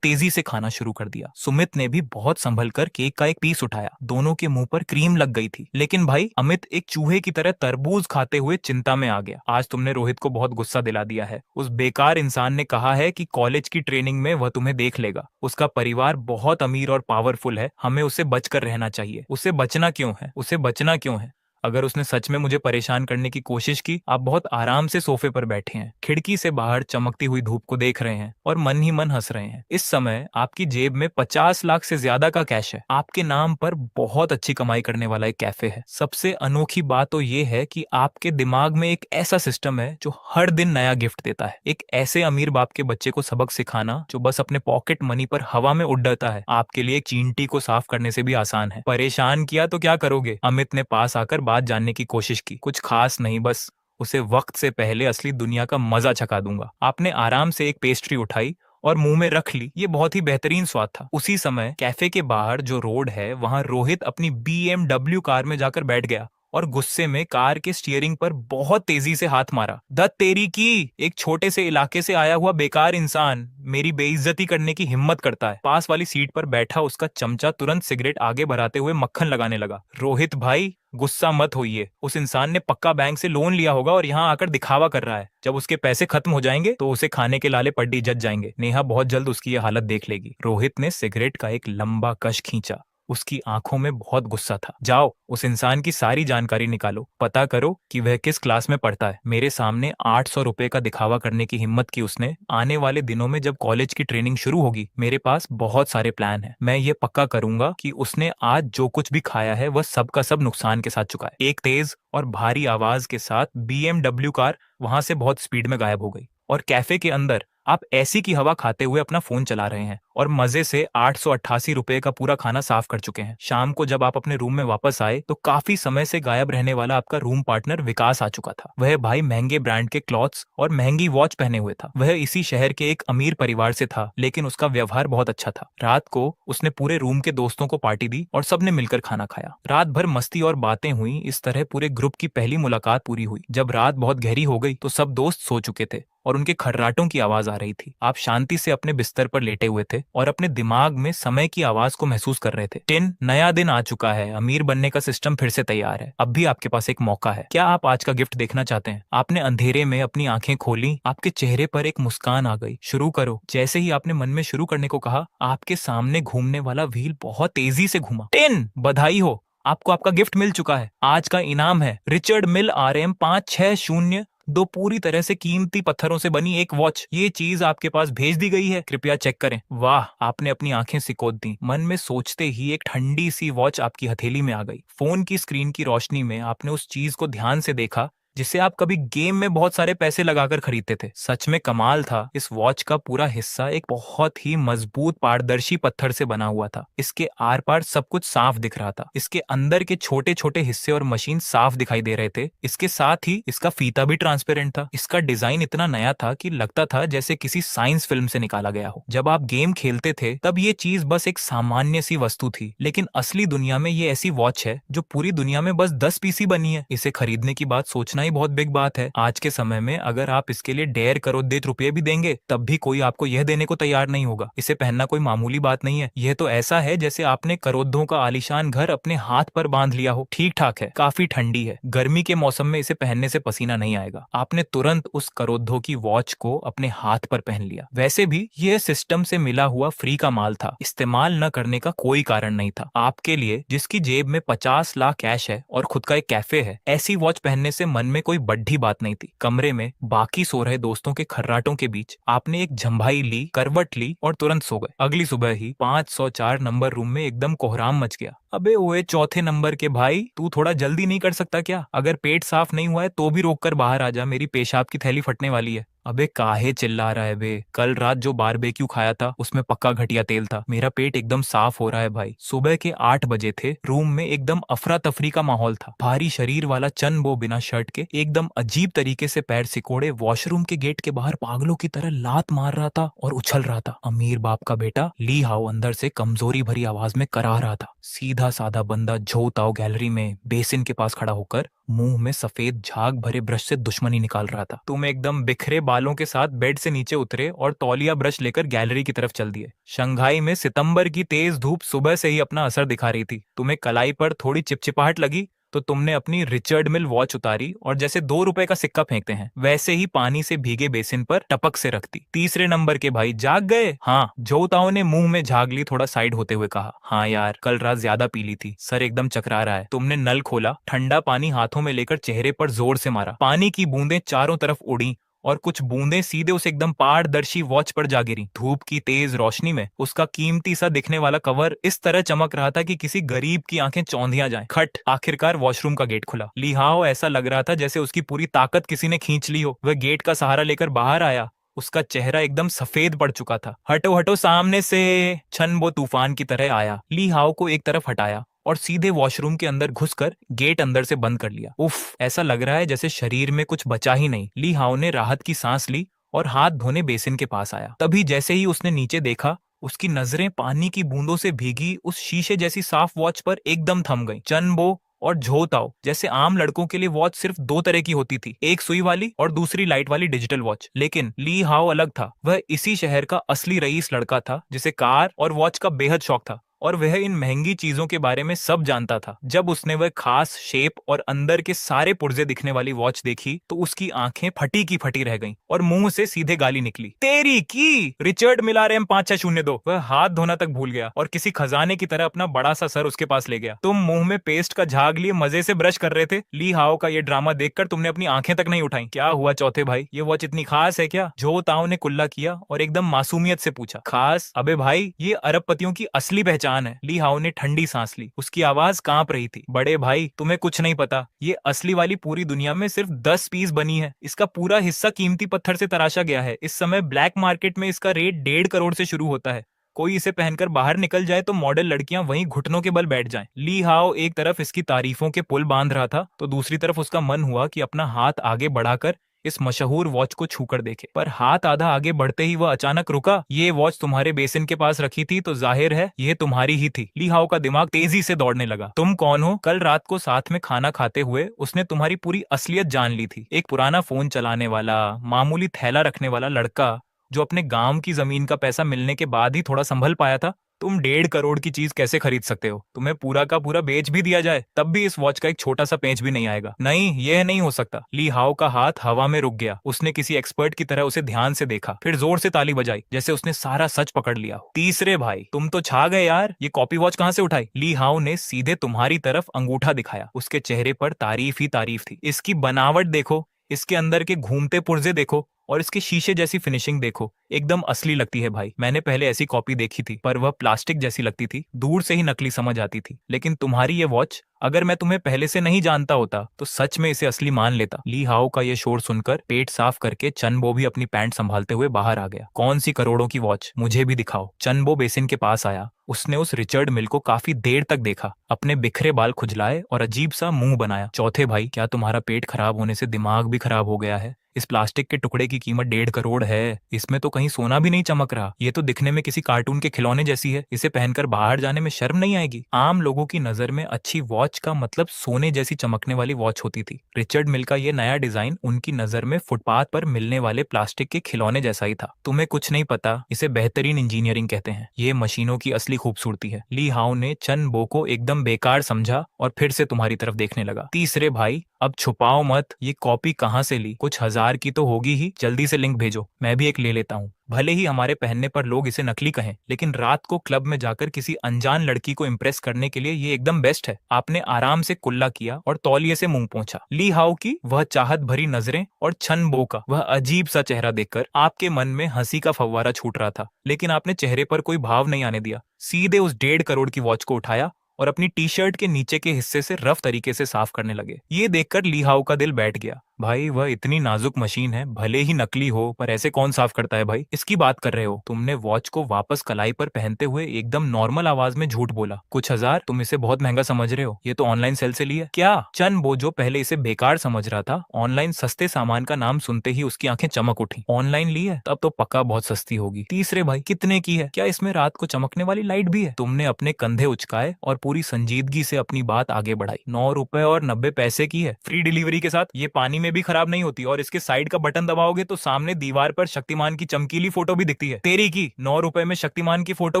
तेजी से खाना शुरू कर दिया। सुमित ने भी बहुत संभल कर केक का एक पीस उठाया। दोनों के मुंह पर क्रीम लग गई थी। लेकिन भाई, अमित एक चूहे की तरह तरबूज खाते हुए चिंता में आ गया। आज तुमने रोहित को बहुत गुस्सा दिला दिया है। उस बेकार इंसान ने कहा है कि कॉलेज की ट्रेनिंग में वह तुम्हें देख लेगा। उसका परिवार बहुत अमीर और पावरफुल है, हमें उसे बचकर रहना चाहिए। उसे बचना क्यों है? उसे बचना क्यों है? अगर उसने सच में मुझे परेशान करने की कोशिश की। आप बहुत आराम से सोफे पर बैठे हैं, खिड़की से बाहर चमकती हुई धूप को देख रहे हैं और मन ही मन हंस रहे हैं। इस समय आपकी जेब में 50 लाख से ज्यादा का कैश है। आपके नाम पर बहुत अच्छी कमाई करने वाला एक कैफे है। सबसे अनोखी बात तो ये है कि आपके दिमाग में एक ऐसा सिस्टम है जो हर दिन नया गिफ्ट देता है। एक ऐसे अमीर बाप के बच्चे को सबक सिखाना जो बस अपने पॉकेट मनी पर हवा में उड़ डरता है, आपके लिए एक चींटी को साफ करने से भी आसान है। परेशान किया तो क्या करोगे? अमित ने पास आकर बात जानने की कोशिश की। कुछ खास नहीं, बस उसे वक्त से पहले असली दुनिया का मजा चखा दूंगा। आपने आराम से एक पेस्ट्री उठाई और मुंह में रख ली। ये बहुत ही बेहतरीन स्वाद था। उसी समय कैफे के बाहर जो रोड है वहां रोहित अपनी BMW कार में जाकर बैठ गया और गुस्से में कार के स्टीयरिंग पर बहुत तेजी से हाथ मारा। धत तेरी की, एक छोटे से इलाके से आया हुआ बेकार इंसान मेरी बेइज्जती करने की हिम्मत करता है। पास वाली सीट पर बैठा उसका चमचा तुरंत सिगरेट आगे बढ़ाते हुए मक्खन लगाने लगा। रोहित भाई, गुस्सा मत होइए। उस इंसान ने पक्का बैंक से लोन लिया होगा और यहाँ आकर दिखावा कर रहा है। जब उसके पैसे खत्म हो जाएंगे तो उसे खाने के लाले पड्डी जज जाएंगे। नेहा बहुत जल्द उसकी ये हालत देख लेगी। रोहित ने सिगरेट का एक लंबा कश खींचा। उसकी आंखों में बहुत गुस्सा था। जाओ, उस इंसान की सारी जानकारी निकालो, पता करो कि वह किस क्लास में पढ़ता है। मेरे सामने 800 रुपए का दिखावा करने की हिम्मत की उसने। आने वाले दिनों में जब कॉलेज की ट्रेनिंग शुरू होगी, मेरे पास बहुत सारे प्लान हैं। मैं ये पक्का करूंगा कि उसने आज जो कुछ भी खाया है वह सब का सब नुकसान के साथ चुका है। एक तेज और भारी आवाज के साथ BMW कार वहां से बहुत स्पीड में गायब हो गई और कैफे के अंदर आप ऐसी की हवा खाते हुए अपना फोन चला रहे हैं और मजे से 888 रुपए का पूरा खाना साफ कर चुके हैं। शाम को जब आप अपने रूम में वापस आए तो काफी समय से गायब रहने वाला आपका रूम पार्टनर विकास आ चुका था। वह भाई महंगे ब्रांड के क्लॉथ्स और महंगी वॉच पहने हुए था। वह इसी शहर के एक अमीर परिवार से था, लेकिन उसका व्यवहार बहुत अच्छा था। रात को उसने पूरे रूम के दोस्तों को पार्टी दी और सबने मिलकर खाना खाया। रात भर मस्ती और बातें हुई। इस तरह पूरे ग्रुप की पहली मुलाकात पूरी हुई। जब रात बहुत गहरी हो गई तो सब दोस्त सो चुके थे और उनके खर्राटों की आवाज आ रही थी। आप शांति से अपने बिस्तर पर लेटे हुए थे और अपने दिमाग में समय की आवाज को महसूस कर रहे थे। टिन, नया दिन आ चुका है। अमीर बनने का सिस्टम फिर से तैयार है। अब भी आपके पास एक मौका है। क्या आप आज का गिफ्ट देखना चाहते हैं? आपने अंधेरे में अपनी आंखें खोली। आपके चेहरे पर एक मुस्कान आ गई। शुरू करो। जैसे ही आपने मन में शुरू करने को कहा, आपके सामने घूमने वाला व्हील बहुत तेजी से घूमा। टिन, बधाई हो, आपको आपका गिफ्ट मिल चुका है। आज का इनाम है रिचर्ड मिल RM 560, 2 पूरी तरह से कीमती पत्थरों से बनी एक वॉच। ये चीज आपके पास भेज दी गई है, कृपया चेक करें। वाह, आपने अपनी आंखें सिकोड़ दी। मन में सोचते ही एक ठंडी सी वॉच आपकी हथेली में आ गई। फोन की स्क्रीन की रोशनी में आपने उस चीज को ध्यान से देखा जिसे आप कभी गेम में बहुत सारे पैसे लगाकर खरीदते थे। सच में कमाल था। इस वॉच का पूरा हिस्सा एक बहुत ही मजबूत पारदर्शी पत्थर से बना हुआ था। इसके आर पार सब कुछ साफ दिख रहा था। इसके अंदर के छोटे छोटे हिस्से और मशीन साफ दिखाई दे रहे थे। इसके साथ ही इसका फीता भी ट्रांसपेरेंट था। इसका डिजाइन इतना नया था कि लगता था जैसे किसी साइंस फिल्म से निकाला गया हो। जब आप गेम खेलते थे तब ये चीज बस एक सामान्य सी वस्तु थी, लेकिन असली दुनिया में ये ऐसी वॉच है जो पूरी दुनिया में बस 10 पीसी बनी है। इसे खरीदने की बात सोचना ही बहुत बिग बात है। आज के समय में अगर आप इसके लिए 1.5 करोड़ रुपए भी देंगे तब भी कोई आपको यह देने को तैयार नहीं होगा। इसे पहनना कोई मामूली बात नहीं है। यह तो ऐसा है जैसे आपने करोड़ों का आलीशान घर अपने हाथ पर बांध लिया हो। ठीक ठाक है, काफी ठंडी है, गर्मी के मौसम में इसे पहनने से पसीना नहीं आएगा। आपने तुरंत उस करोड़ों की वॉच को अपने हाथ पर पहन लिया। वैसे भी यह सिस्टम से मिला हुआ फ्री का माल था, इस्तेमाल न करने का कोई कारण नहीं था। आपके लिए जिसकी जेब में 50 लाख कैश है और खुद का एक कैफे है, ऐसी वॉच पहनने से मन में कोई बड़ी बात नहीं थी। कमरे में बाकी सो रहे दोस्तों के खर्राटों के बीच आपने एक झंभाई ली, करवट ली और तुरंत सो गए। अगली सुबह ही 504 नंबर रूम में एकदम कोहराम मच गया। अबे ओए, चौथे नंबर के भाई, तू थोड़ा जल्दी नहीं कर सकता क्या? अगर पेट साफ नहीं हुआ है तो भी रोक कर बाहर आ जा, मेरी पेशाब की थैली फटने वाली है। अबे काहे चिल्ला रहा है बे? कल रात जो बारबेक्यू खाया था उसमें पक्का घटिया तेल था। मेरा पेट एकदम साफ हो रहा है भाई। सुबह के 8 बजे थे। रूम में एकदम अफरा तफरी का माहौल था। भारी शरीर वाला चन वो बिना शर्ट के एकदम अजीब तरीके से पैर सिकोड़े वॉशरूम के गेट के बाहर पागलों की तरह लात मार रहा था और उछल रहा था। अमीर बाप का बेटा ली हाओ अंदर से कमजोरी भरी आवाज में करा रहा था। सीधा साधा बंदा झो ताओ गैलरी में बेसिन के पास खड़ा होकर मुंह में सफेद झाग भरे ब्रश से दुश्मनी निकाल रहा था। तुम एकदम बिखरे बालों के साथ बेड से नीचे उतरे और तौलिया ब्रश लेकर गैलरी की तरफ चल दिए। शंघाई में सितंबर की तेज धूप सुबह से ही अपना असर दिखा रही थी। तुम्हें कलाई पर थोड़ी चिपचिपाहट लगी तो तुमने अपनी रिचर्ड मिल वॉच उतारी और जैसे 2 रुपए का सिक्का फेंकते हैं वैसे ही पानी से भीगे बेसिन पर टपक से रख दी। तीसरे नंबर के भाई जाग गए? हाँ, जोताओं ने मुंह में झाग ली थोड़ा साइड होते हुए कहा। हाँ यार, कल रात ज्यादा पी ली थी, सर एकदम चकरा रहा है। तुमने नल खोला, ठंडा पानी हाथों में लेकर चेहरे पर जोर से मारा। पानी की बूंदें चारों तरफ उड़ी और कुछ बूंदें सीधे उस एकदम पारदर्शी वॉच पर जा गिरी। धूप की तेज रोशनी में उसका कीमती सा दिखने वाला कवर इस तरह चमक रहा था कि किसी गरीब की आंखें चौंधिया जाएं। खट, आखिरकार वॉशरूम का गेट खुला। लिहाओ ऐसा लग रहा था जैसे उसकी पूरी ताकत किसी ने खींच ली हो। वह गेट का सहारा लेकर बाहर आया। उसका चेहरा एकदम सफेद पड़ चुका था। हटो हटो सामने से, छन वो तूफान की तरह आया। ली हाओ को एक तरफ हटाया और सीधे वॉशरूम के अंदर घुसकर गेट अंदर से बंद कर लिया। उफ, ऐसा लग रहा है जैसे शरीर में कुछ बचा ही नहीं। ली हाओ ने राहत की सांस ली और हाथ धोने बेसिन के पास आया। तभी जैसे ही उसने नीचे देखा, उसकी नजरें पानी की बूंदों से भीगी उस शीशे जैसी साफ वॉच पर एकदम थम गई। चनबो और झोताओ जैसे आम लड़कों के लिए वॉच सिर्फ 2 तरह की होती थी, एक सुई वाली और दूसरी लाइट वाली डिजिटल वॉच। लेकिन ली हाओ अलग था। वह इसी शहर का असली रईस लड़का था जिसे कार और वॉच का बेहद शौक था और वह इन महंगी चीजों के बारे में सब जानता था। जब उसने वह खास शेप और अंदर के सारे पुर्जे दिखने वाली वॉच देखी तो उसकी आंखें फटी की फटी रह गईं और मुंह से सीधे गाली निकली। तेरी की रिचर्ड मिलारेम 5602। वह हाथ धोना तक भूल गया और किसी खजाने की तरह अपना बड़ा सा सर उसके पास ले गया। तुम मुंह में पेस्ट का झाग लिए मजे से ब्रश कर रहे थे। ली हाओ का ये ड्रामा देखकर तुमने अपनी आंखें तक नहीं उठाई। क्या हुआ चौथे भाई, ये वॉच इतनी खास है क्या? जो ताओ ने कुल्ला किया और एकदम मासूमियत से पूछा। खास? अबे भाई, ये अरबपतियों की असली पहचान है। ली हाओ ने ठंडी सांस ली। उसकी आवाज कांप रही थी। बड़े भाई, तुम्हें कुछ नहीं पता। ये असली वाली पूरी दुनिया में सिर्फ 10 पीस बनी है। इसका पूरा हिस्सा कीमती पत्थर से तराशा गया है। इस समय ब्लैक मार्केट में इसका रेट 1.5 करोड़ से शुरू होता है। कोई इसे पहनकर बाहर निकल जाए तो मॉडल लड़कियां वहीं घुटनों के बल बैठ जाएं। ली हाओ एक तरफ इसकी तारीफों के पुल बांध रहा था तो दूसरी तरफ उसका मन हुआ कि अपना हाथ आगे बढ़ाकर इस मशहूर वॉच को छूकर देखे। पर हाथ आधा आगे बढ़ते ही वह अचानक रुका। ये वॉच तुम्हारे बेसिन के पास रखी थी तो जाहिर है ये तुम्हारी ही थी। ली हाओ का दिमाग तेजी से दौड़ने लगा। तुम कौन हो? कल रात को साथ में खाना खाते हुए उसने तुम्हारी पूरी असलियत जान ली थी। एक पुराना फोन चलाने वाला, मामूली थैला रखने वाला लड़का जो अपने गांव की जमीन का पैसा मिलने के बाद ही थोड़ा संभल पाया था। तुम 1.5 करोड़ की चीज कैसे खरीद सकते हो? तुम्हें पूरा का पूरा बेच भी दिया जाए तब भी इस वॉच का एक छोटा सा पेंच भी नहीं आएगा। नहीं, यह नहीं हो सकता। ली हाओ का हाथ हवा में रुक गया। उसने किसी एक्सपर्ट की तरह उसे ध्यान से देखा, फिर जोर से ताली बजाई जैसे उसने सारा सच पकड़ लिया हो। तीसरे भाई, तुम तो छा गए यार। ये कॉपी वॉच कहां से उठाई? ली हाओ ने सीधे तुम्हारी तरफ अंगूठा दिखाया। उसके चेहरे पर तारीफ ही तारीफ थी। इसकी बनावट देखो, इसके अंदर के घूमते पुर्जे देखो और इसके शीशे जैसी फिनिशिंग देखो। एकदम असली लगती है भाई। मैंने पहले ऐसी कॉपी देखी थी पर वह प्लास्टिक जैसी लगती थी, दूर से ही नकली समझ आती थी। लेकिन तुम्हारी ये वॉच, अगर मैं तुम्हें पहले से नहीं जानता होता तो सच में इसे असली मान लेता। ली हाओ का ये शोर सुनकर पेट साफ करके चनबो भी अपनी पैंट संभालते हुए बाहर आ गया। कौन सी करोड़ों की वॉच, मुझे भी दिखाओ। चनबो बेसिन के पास आया। उसने उस रिचर्ड मिल को काफी देर तक देखा, अपने बिखरे बाल खुजलाए और अजीब सा मुंह बनाया। चौथे भाई, क्या तुम्हारा पेट खराब होने से दिमाग भी खराब हो गया है? इस प्लास्टिक के टुकड़े की कीमत 1.5 करोड़ है। इसमें तो कहीं सोना भी नहीं चमक रहा। ये तो दिखने में किसी कार्टून के खिलौने जैसी है। इसे पहनकर बाहर जाने में शर्म नहीं आएगी? आम लोगों की नजर में अच्छी वॉच का मतलब सोने जैसी चमकने वाली वॉच होती थी। रिचर्ड मिल का ये नया डिजाइन उनकी नजर में फुटपाथ पर मिलने वाले प्लास्टिक के खिलौने जैसा ही था। तुम्हें कुछ नहीं पता, इसे बेहतरीन इंजीनियरिंग कहते हैं। ये मशीनों की असली खूबसूरती है। ली हाओ ने चन बो को एकदम बेकार समझा और फिर से तुम्हारी तरफ देखने लगा। तीसरे भाई, अब छुपाओ मत, ये कॉपी कहाँ से ली? कुछ हजार की तो होगी ही। जल्दी से लिंक भेजो, मैं भी एक ले लेता हूँ। भले ही हमारे पहनने पर लोग इसे नकली कहें, लेकिन रात को क्लब में जाकर किसी अनजान लड़की को इम्प्रेस करने के लिए ये एकदम बेस्ट है। आपने आराम से कुल्ला किया और तौलिए से मुंह पोंछा। ली हाओ की वह चाहत भरी नजरें और छन बो का वह अजीब सा चेहरा देखकर आपके मन में हंसी का फव्वारा छूट रहा था, लेकिन आपने चेहरे पर कोई भाव नहीं आने दिया। सीधे उस 1.5 करोड़ की वॉच को उठाया और अपनी टी शर्ट के नीचे के हिस्से से रफ तरीके से साफ करने लगे। ये देखकर ली हाओ का दिल बैठ गया। भाई, वह इतनी नाजुक मशीन है, भले ही नकली हो, पर ऐसे कौन साफ करता है भाई? इसकी बात कर रहे हो? तुमने वॉच को वापस कलाई पर पहनते हुए एकदम नॉर्मल आवाज में झूठ बोला। कुछ हजार? तुम इसे बहुत महंगा समझ रहे हो? ये तो ऑनलाइन सेल से लिया क्या? चन बो, जो पहले इसे बेकार समझ रहा था, ऑनलाइन सस्ते सामान का नाम सुनते ही उसकी आंखें चमक उठी। ऑनलाइन ली है? तब तो पक्का बहुत सस्ती होगी। तीसरे भाई, कितने की है? क्या इसमें रात को चमकने वाली लाइट भी है? तुमने अपने कंधे उचकाए और पूरी संजीदगी से अपनी बात आगे बढ़ाई। 9 रुपए और 90 पैसे की है, फ्री डिलीवरी के साथ। ये पानी में भी खराब नहीं होती और इसके साइड का बटन दबाओगे तो सामने दीवार पर शक्तिमान की चमकीली फोटो भी दिखती है। तेरी की 9 रुपए में शक्तिमान की फोटो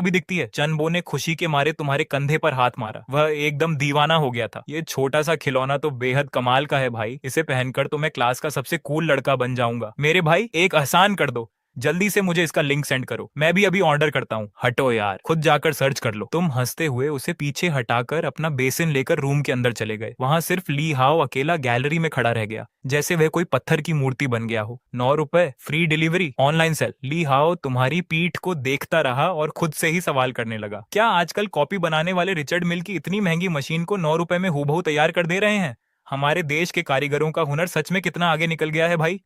भी दिखती है। चनबो ने खुशी के मारे तुम्हारे कंधे पर हाथ मारा। वह एकदम दीवाना हो गया था। ये छोटा सा खिलौना तो बेहद कमाल का है भाई। इसे पहनकर तो मैं क्लास का सबसे कूल लड़का बन जाऊंगा। मेरे भाई, एक आसान कर दो, जल्दी से मुझे इसका लिंक सेंड करो, मैं भी अभी ऑर्डर करता हूँ। हटो यार, खुद जाकर सर्च कर लो। तुम हंसते हुए उसे पीछे हटाकर अपना बेसिन लेकर रूम के अंदर चले गए। वहां सिर्फ ली हाओ अकेला गैलरी में खड़ा रह गया, जैसे वह कोई पत्थर की मूर्ति बन गया हो। 9 रुपए, फ्री डिलीवरी, ऑनलाइन सेल। ली हाओ तुम्हारी पीठ को देखता रहा और खुद से ही सवाल करने लगा, क्या आजकल कॉपी बनाने वाले रिचर्ड मिल की इतनी महंगी मशीन को 9 रुपए में हूबहू तैयार कर दे रहे हैं? हमारे देश के कारीगरों का हुनर सच में कितना आगे निकल गया है भाई।